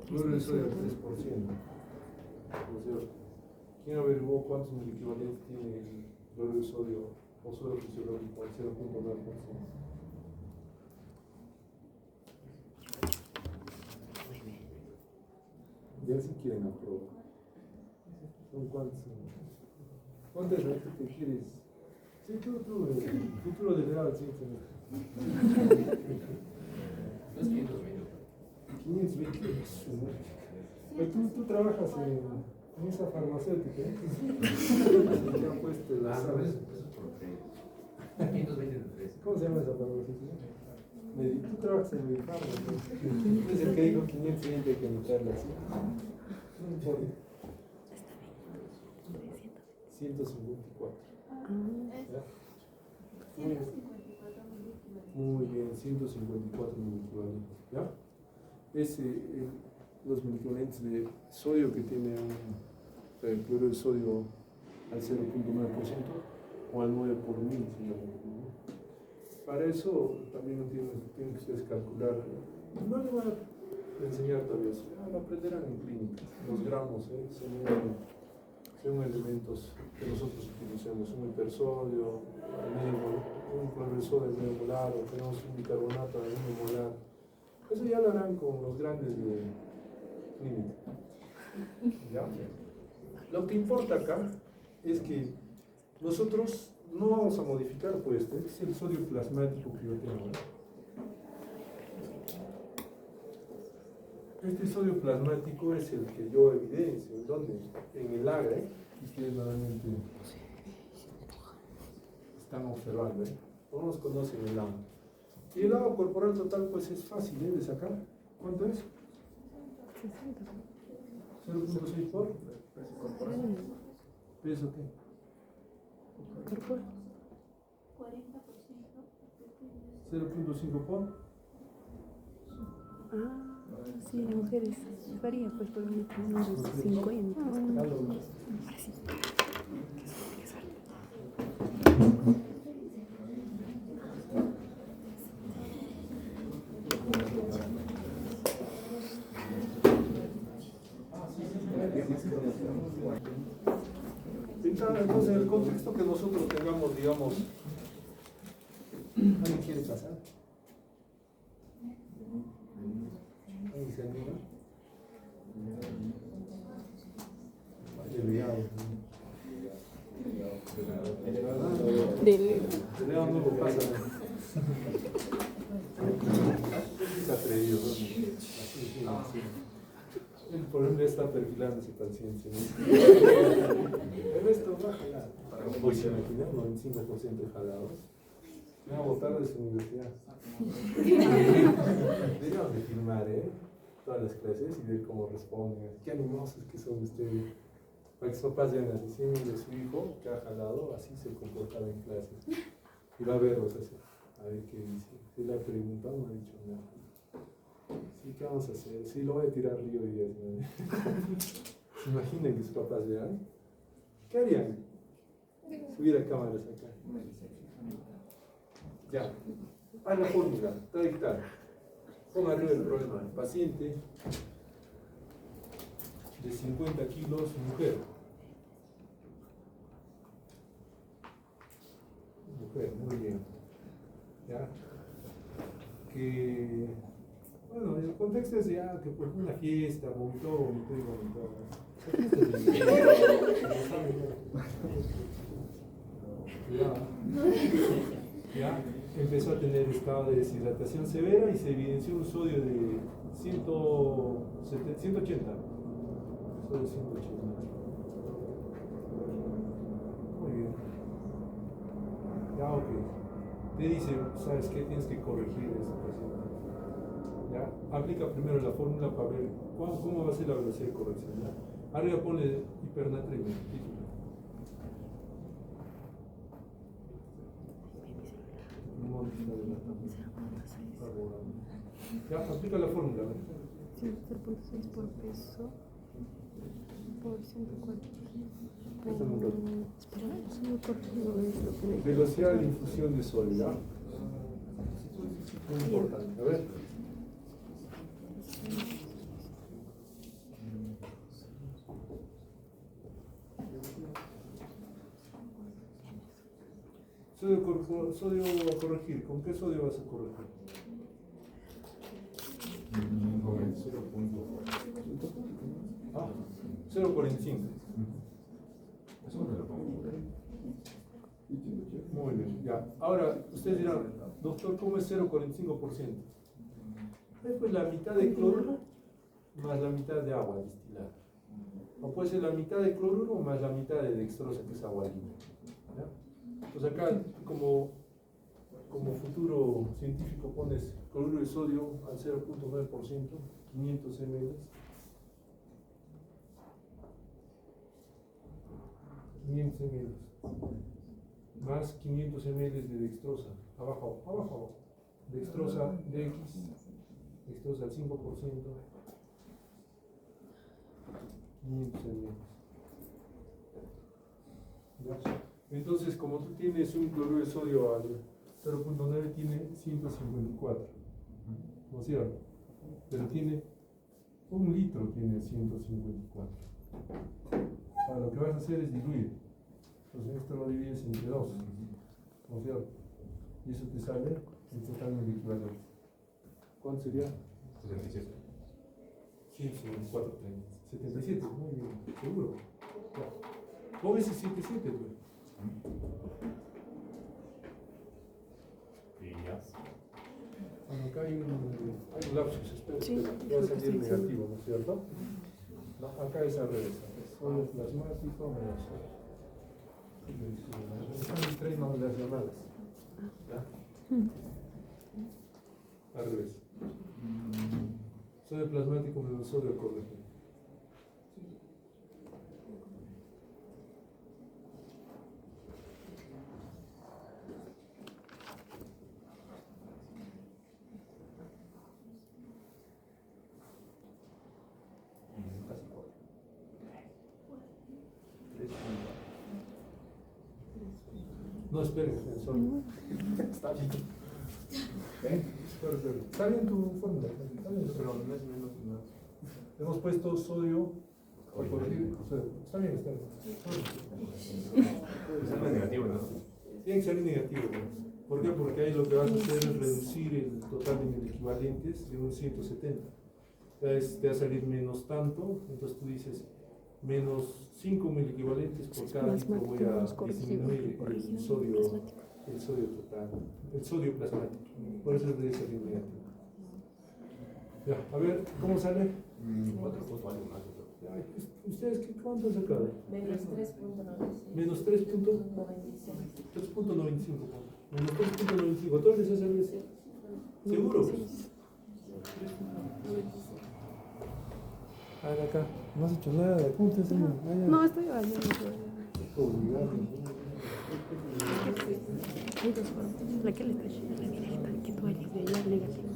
Cloruro de sodio del 3%. ¿Quién averiguó cuántos miliequivalentes tiene el cloruro de sodio o suelo fisiológico al 0.9%? Ya si quieren aprobar. ¿Son cuántos? ¿Cuántas veces que quieres? Sí, tú, futuro delegado al 5 semestre. 520. Tú trabajas en esa farmacéutica, ¿eh? ¿Qué han puesto las aves? 523. ¿Cómo se llama esa farmacéutica? Tú trabajas en Medifarma, ¿no? Es el que dijo 520 hay que anotarla así. No importa. 154. ¿Ya? Muy bien, 154 equivalentes. ¿Ya? Los equivalentes de sodio que tiene un cloruro de sodio al 0.9% o al 9 por mil, si no me equivoco. Para eso también tienen que ustedes calcular. No le van a enseñar todavía eso, lo aprenderán en clínica. Los gramos son elementos que nosotros utilizamos, un hipersodio, un cloruro de sodio al medio molar, o tenemos un bicarbonato al medio molar. Eso ya lo harán con los grandes de clínica. ¿Ya? Lo que importa acá es que nosotros no vamos a modificar, pues, este es el sodio plasmático que yo tengo. Este sodio plasmático es el que yo evidencio. ¿En dónde? En el AGRE, que ustedes normalmente están observando. Todos conocen el agua. Y el agua corporal total, pues es fácil de sacar. ¿Cuánto es? 0.6 por peso corporal. ¿Peso qué? Corporal. 0.5 por. Sí, mujeres. Varía, pues por unos 50. Entonces, el contexto que nosotros tengamos, digamos, ¿alguien quiere casar? ¿Alguien se anima? Delegado no lo pasa. Es atrevido, ¿no? Así. El problema está perfilándose paciencia. El resto va a jalar. Hoy se me tiene 95% de jalados. Me va a botar de su universidad. Deberíamos de filmar, todas las clases y ver cómo responden. Qué animosos que son ustedes. Para que sus papás vean así, si de su hijo que ha jalado, así se comportaba en clases. Y va a verlos así, a ver qué dice. Si le ha preguntado, no ha dicho nada. Sí, ¿qué vamos a hacer? Sí, lo voy a tirar Río Díaz, ¿no? ¿Se imaginan que sus papás vean? ¿Qué harían? Subir a cámaras acá. Ya. A la fórmula, dictar. Ponga arriba el problema. Paciente de 50 kilos, mujer. Mujer, muy bien. ¿Ya? Que, bueno, el contexto es ya que por una fiesta, vomitó. Ya empezó a tener estado de deshidratación severa y se evidenció un sodio de 180. Solo 180. Muy bien. Ya, ok. Te dice, ¿sabes qué? Tienes que corregir esa paciente. ¿Ya? Aplica primero la fórmula para ver cómo va a ser la velocidad de corrección. ¿Ya? Arriba pone hipernatremia. Ya, aplica la fórmula. 0.6 por peso por 104. Velocidad de infusión de sodio. Muy importante. A ver. Sodio a corregir. ¿Con qué sodio vas a corregir? Con el 0.45. 0.45. Ya, ahora ustedes dirán, doctor, ¿cómo es 0,45%? Pues la mitad de cloruro más la mitad de agua destilada. O puede ser la mitad de cloruro más la mitad de dextrosa, que es agua limpia. Pues acá, como futuro científico, pones cloruro de sodio al 0,9%, 500 ml. 500 ml. Más 500 ml de dextrosa. Abajo. Dextrosa DX. Dextrosa al 5%. 500 ml. ¿Ya? Entonces, como tú tienes un cloruro de sodio al 0,9, tiene 154, ¿no es cierto? Pero tiene un litro, tiene 154. Ahora, lo que vas a hacer es diluir. Entonces, esto lo divides entre 2, ¿no es cierto? Y eso te sale el totalmente equivalente. ¿Cuánto sería? 77. 154, 77, muy bien, seguro. Ya. ¿Cómo es 77, pues? Y ya. Bueno, acá hay un lapsus, espera, Sí, va a salir negativo, ¿no es cierto? No, acá es al revés, sodio plasmático menos están en 3 no las llamadas. ¿Ya? Al revés. Sodio plasmático menos sodio correcto. No, esperen, solo. Está bien. Está bien tu fórmula. Está bien, pero no es menos nada. Hemos puesto sodio por corregir. Está bien, está bien. Es negativo, ¿no? Tiene que salir negativo, ¿no? ¿Por qué? Porque ahí lo que vas a hacer es reducir el total de equivalentes de un 170. Entonces te va a salir menos tanto, entonces tú dices menos 5 mil equivalentes por cada litro voy a disminuir el sodio total, el sodio plasmático. Por eso debe salir negativo. Ya, a ver, ¿cómo sale? 4 puntos algo más. ¿Ustedes cuánto han sacado? Menos 3.96. Menos 3.95. Menos 3.95. ¿Todos les ha salido ese? ¿Seguros? A ver acá, no has hecho nada. ¿Cómo te enseñan? No, estoy bañando. Hay dos formas. La que le está yendo la directa, que tú vayas de allá negativo.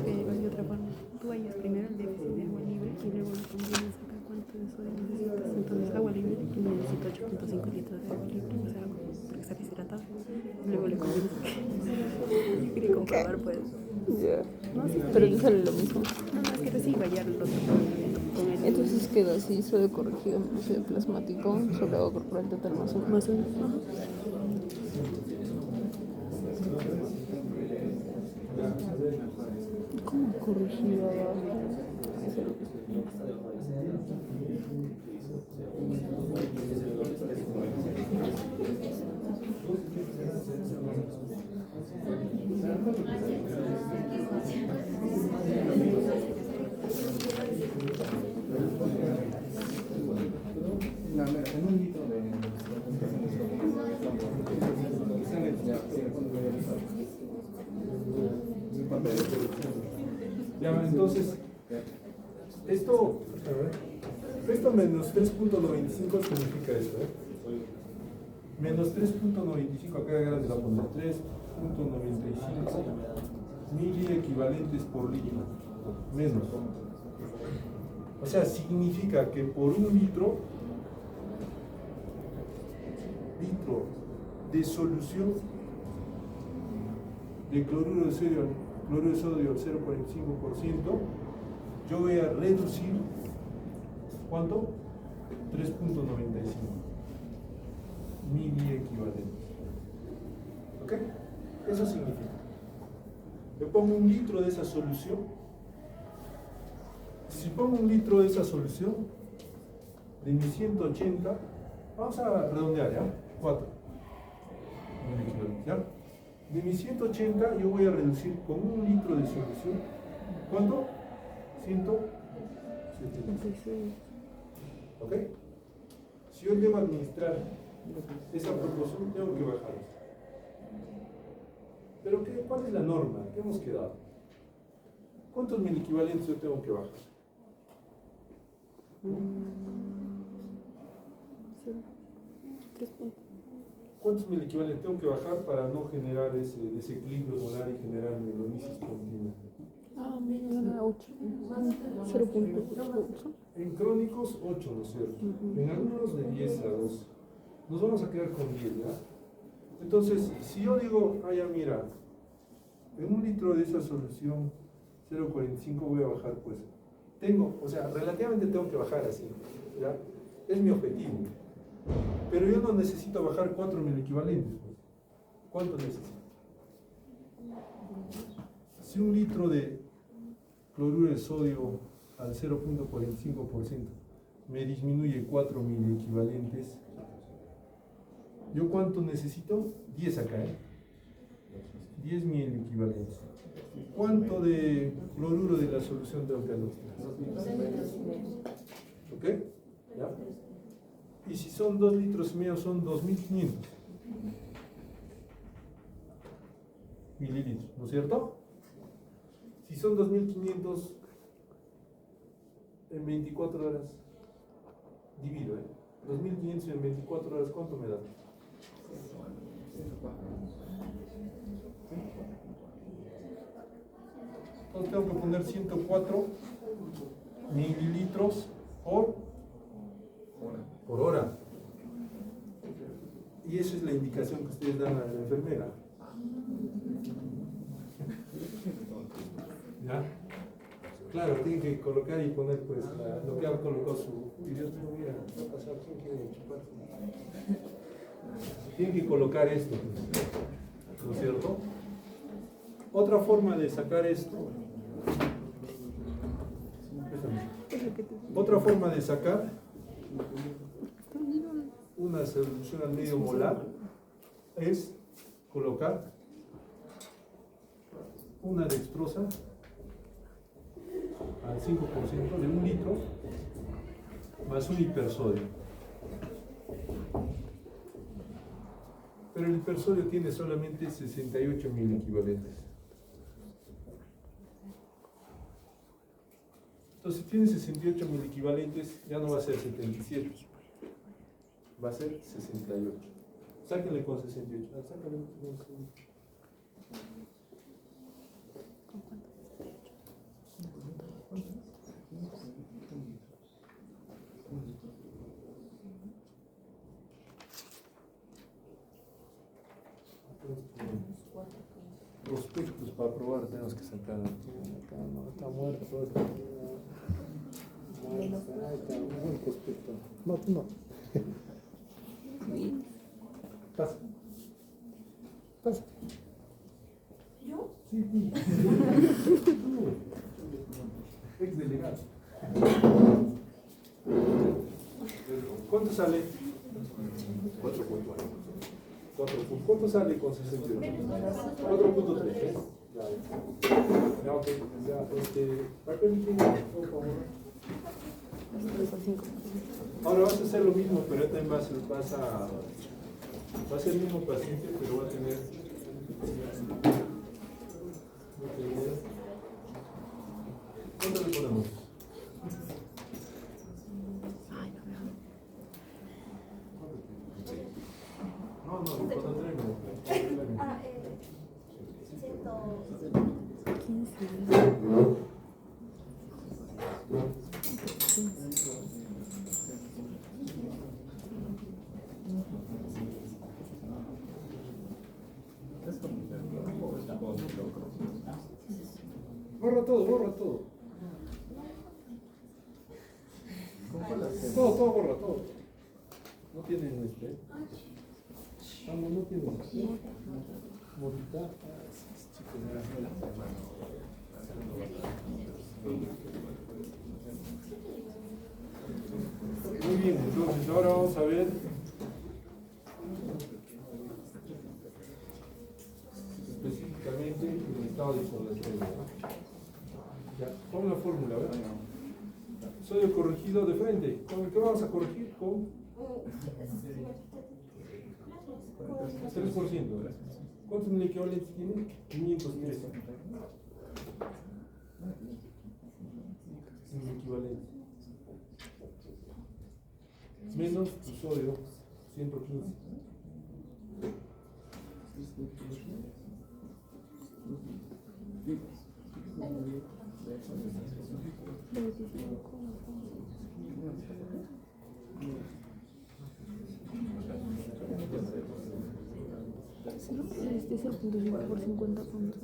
Pero hay otra forma. Tú vayas primero al déficit de agua libre y luego le combinas acá cuánto de sodio necesitas. Entonces, agua libre, yo necesito 8.5 litros de agua libre, o sea, porque está deshidratado. Luego le combinas. Yo quería comprobar, pues. Ya. No, sí, Pero te sale lo mismo. no, es que recién iba ya el otro con el. Entonces queda así, sodio corregido, sodio plasmático, sobre agua corporal total más uno. Más uno. ¿Cómo corregido abajo? En un litro de... Ya, entonces, esto menos 3.95 significa esto, ¿eh? Menos 3.95, acá grande la pongo, 3.95 mili equivalentes por litro, menos. O sea, significa que por un litro de solución de cloruro de sodio al 0,45%, yo voy a reducir, ¿cuánto? 3.95 mili equivalentes. ¿Ok? Eso significa. Yo pongo un litro de esa solución. Si pongo un litro de esa solución, de mis 180, vamos a redondear, ¿ya? 4. ¿Ya? De mis 180 yo voy a reducir con 1 litro de solución. ¿Cuánto? 176. ¿Ok? Si yo llego a administrar esa proporción, tengo que bajar esto. ¿Pero qué, cuál es la norma? ¿Qué hemos quedado? ¿Cuántos miliequivalentes yo tengo que bajar? ¿Cuántos miliequivalentes tengo que bajar para no generar ese desequilibrio molar y generar melonisis continua? Era 8. 0.8. En crónicos 8, ¿no es cierto? En algunos de 10 a 12. Nos vamos a quedar con 10, ¿ya? Entonces, si yo digo, ya mira, en 1 litro de esa solución 0.45 voy a bajar, pues, relativamente tengo que bajar así, ¿ya? Es mi objetivo. Pero yo no necesito bajar 4 miliequivalentes, pues. ¿Cuánto necesito? Si 1 litro de cloruro de sodio al 0.45% me disminuye 4 miliequivalentes, ¿yo cuánto necesito? 10 acá, 10 miliequivalentes. ¿Cuánto de cloruro de la solución tengo que administrar? ¿Ok? ¿Ya? Y si son 2 litros y medio, son 2.500 mililitros, ¿no es cierto? Si son 2.500 en 24 horas, divido, 2.500 en 24 horas, ¿cuánto me da? Entonces tengo que poner 104 mililitros por hora. Y esa es la indicación que ustedes dan a la enfermera. ¿Ya? Claro, tienen que colocar y poner pues lo que han colocado su... Y Dios mío, mira, va a pasar, ¿quién quiere chupar? Tienen que colocar esto, ¿no es cierto? Otra forma de sacar esto... Otra forma de sacar una solución al medio molar es colocar una dextrosa al 5% de 1 litro más un hipersodio. Pero el hipersodio tiene solamente 68 miliequivalentes. Entonces, si tiene 68 miliequivalentes, ya no va a ser 77, va a ser 68. Sáquenle con 68. Sáquenle con 68. Prospectos para probar tenemos que sacar. Acá no está muerto. Ahí está, un prospecto. No, tú no. Pasa. Pasa. ¿Yo? Sí, sí. Ex delegado. ¿Cuánto sale? 4. ¿Cuánto sale con 68? 4.3. Ya, ok. Ya, papel por favor. Ahora vas a hacer lo mismo, pero también va a ser el mismo paciente, pero va a tener ¿cuánto le ponemos? No, importante no. 115. Borra todo. Todo borra, todo. No tienen no tienen modita. Muy bien, entonces ahora vamos a ver básicamente en estado de insolación. Ya, con la fórmula, ¿verdad? Sodio corregido de frente. ¿Con qué vamos a corregir? Con 3%. ¿Cuántos mil equivalentes tiene? 513. Mil equivalentes. Menos tu sodio, 115. Este es el punto 5 por 50 puntos.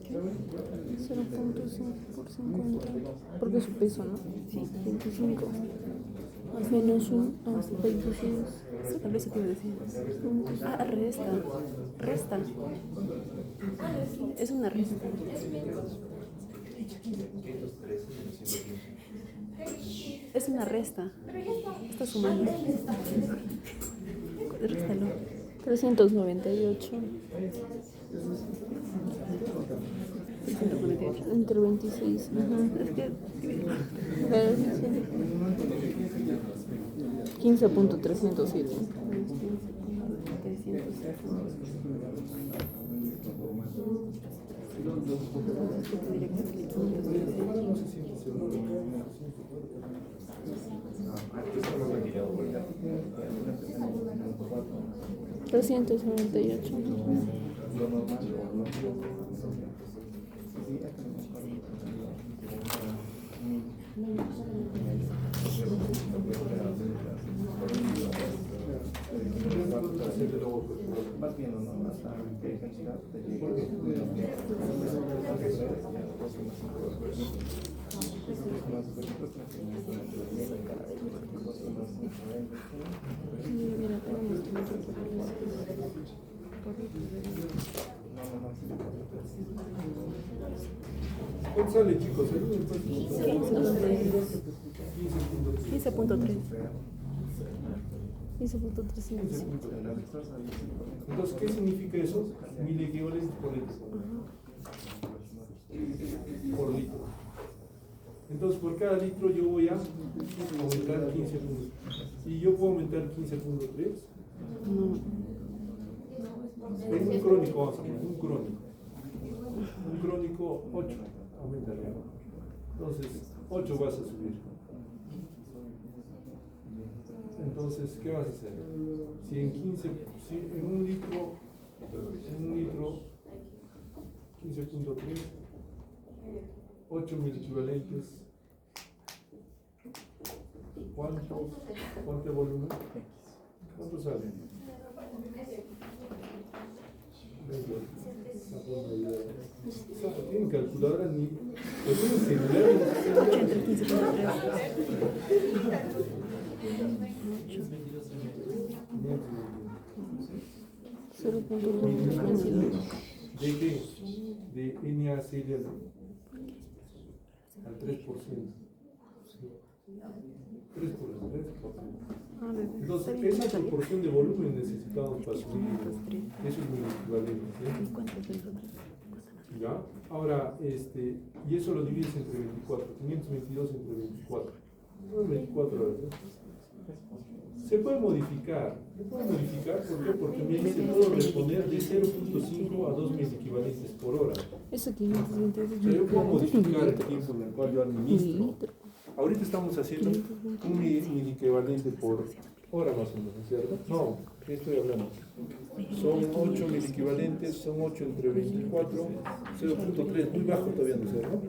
0.5 por 50. Porque es su peso, ¿no? Sí, 25. Menos 1 hasta 26. Eso que iba a decir. Ah, resta. Resta. Es una resta. Es una resta. Está sumando. Réstalo. 398 398. entre 26. Es que 15.307. 398. Vas viendo, ¿no? Hasta qué cantidad te llega. mira, tenemos que ¿Cuánto sale, chicos? 15.3. 15.300. Entonces, ¿qué significa eso? 1000 equivalentes por litro. Por litro. Entonces, por cada litro yo voy a aumentar 15 puntos. ¿Y yo puedo aumentar 15.3? En un crónico, vamos a poner, un crónico. Un crónico 8. Aumentale. Entonces, 8 vas a subir. Entonces, ¿qué vas a hacer? Si en 15, si en un litro 15.3, 8.000 equivalentes, ¿cuánto volumen? ¿Cuánto sale? Tienen calculadora ni tienen celular. Entre 15.3. ¿De qué? De NaCl al 3%. 3%. Entonces, esa proporción de volumen necesitamos para subir. Eso es muy equivalente. ¿Sí? ¿Ya? Ahora, y eso lo divides entre 24. 522 entre 24. 24 horas. Se puede modificar. ¿Por qué? Porque me dice puedo reponer de 0.5 a 2 mil equivalentes por hora. Eso 528. O sea, yo puedo modificar el tiempo en el cual yo administro. Ahorita estamos haciendo un mil equivalente por hora más o menos, ¿cierto? No, ¿qué estoy hablando? Son 8 mil equivalentes, son 8 entre 24, 0.3, muy bajo todavía no sé, ¿no?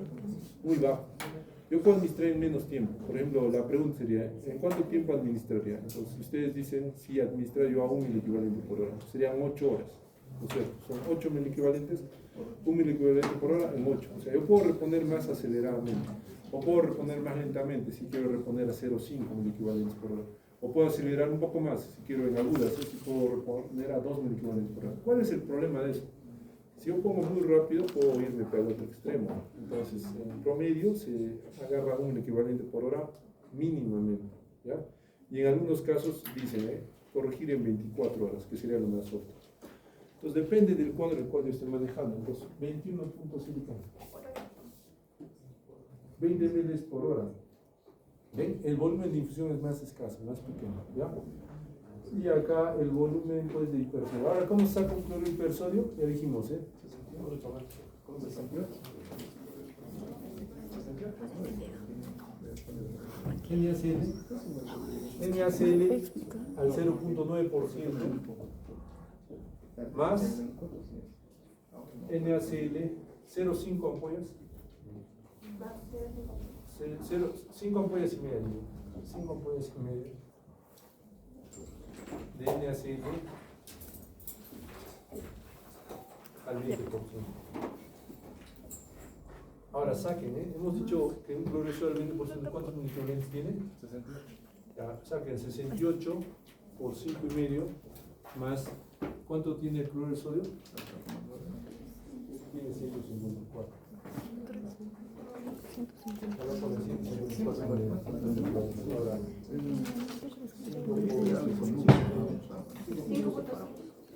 Muy bajo. Yo puedo administrar en menos tiempo. Por ejemplo, la pregunta sería, ¿en cuánto tiempo administraría? Entonces, si ustedes dicen, si administrar yo a 1 mil equivalente por hora, serían 8 horas. O sea, son 8 mil equivalentes, 1 mil equivalente por hora en 8. O sea, yo puedo reponer más aceleradamente. O puedo reponer más lentamente si quiero reponer a 0.5 mil equivalentes por hora. O puedo acelerar un poco más si quiero en agudas, si puedo reponer a 2 mil equivalentes por hora. ¿Cuál es el problema de eso? Si yo pongo muy rápido, puedo irme para el otro extremo. Entonces, en promedio se agarra un equivalente por hora mínimamente, ¿ya? Y en algunos casos dicen, corregir en 24 horas, que sería lo más óptimo. Entonces depende del cuadro el cual yo esté manejando. Entonces 21.7 cambia. 20 miles por hora. ¿Ven? El volumen de infusión es más escaso, más pequeño. ¿Ya? Y acá el volumen pues, de hipersodio. Ahora, ¿cómo saca un cloro hipersodio? Ya dijimos, ¿eh? NaCl al 0.9% más NaCl 0,5 ampollas. 5 ampollas y media. 5 ampollas y media de NaCl al 20%. Ahora saquen, hemos dicho que un cloruro al 20%, ¿cuántos microvolentes tiene? 68. Ya, saquen 68 por 5,5 más, ¿cuánto tiene el cloruro de sodio? Tiene 154. Ahora con el 154. Ahora,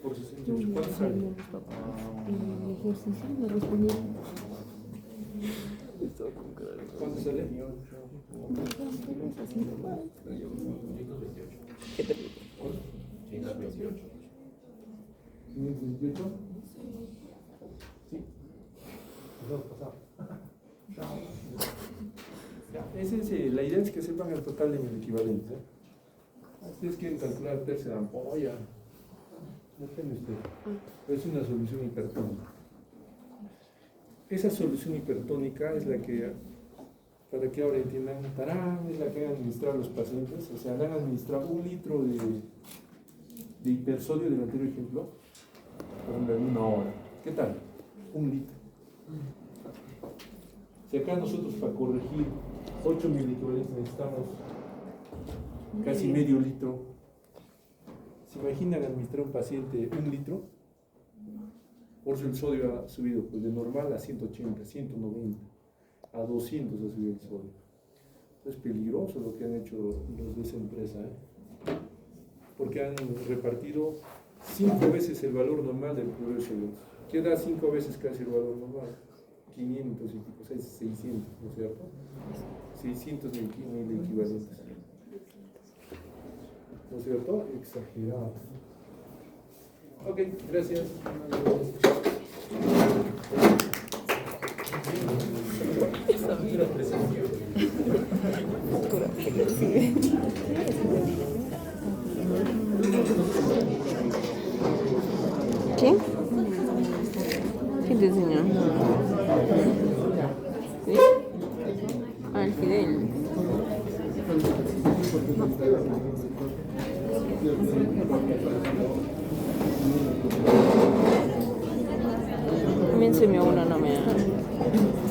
por 68, ¿cuánto sale? El ejercicio me respondieron. ¿Cuánto sale? 528. ¿Sí? No, pasado. La idea es que sepan el total en el equivalente. Ustedes quieren calcular tercera ampolla. Depende usted. Es una solución hipertónica. Esa solución hipertónica es la que, para que ahora entiendan, tarán, es la que han administrado los pacientes. O sea, le han administrado 1 litro de hipersodio del anterior ejemplo, por ejemplo, en 1 hora. ¿Qué tal? 1 litro. Si acá nosotros para corregir 8 miliequivalentes necesitamos casi medio litro, ¿se imaginan administrar a un paciente 1 litro? Por eso el sodio ha subido pues, de normal a 180, 190, a 200 ha subido el sodio. Es peligroso lo que han hecho los de esa empresa, porque han repartido 5 veces el valor normal del cloruro de sodio. ¿Qué da 5 veces casi el valor normal? 500 y pico, 600, ¿no es cierto? 600 mil equivalentes. ¿No es cierto? Exagerado. Ok, gracias. ¿Quién? ¿Quién te enseñó? ¿Sí? Ah, el Fidel. Me enseñó una, no me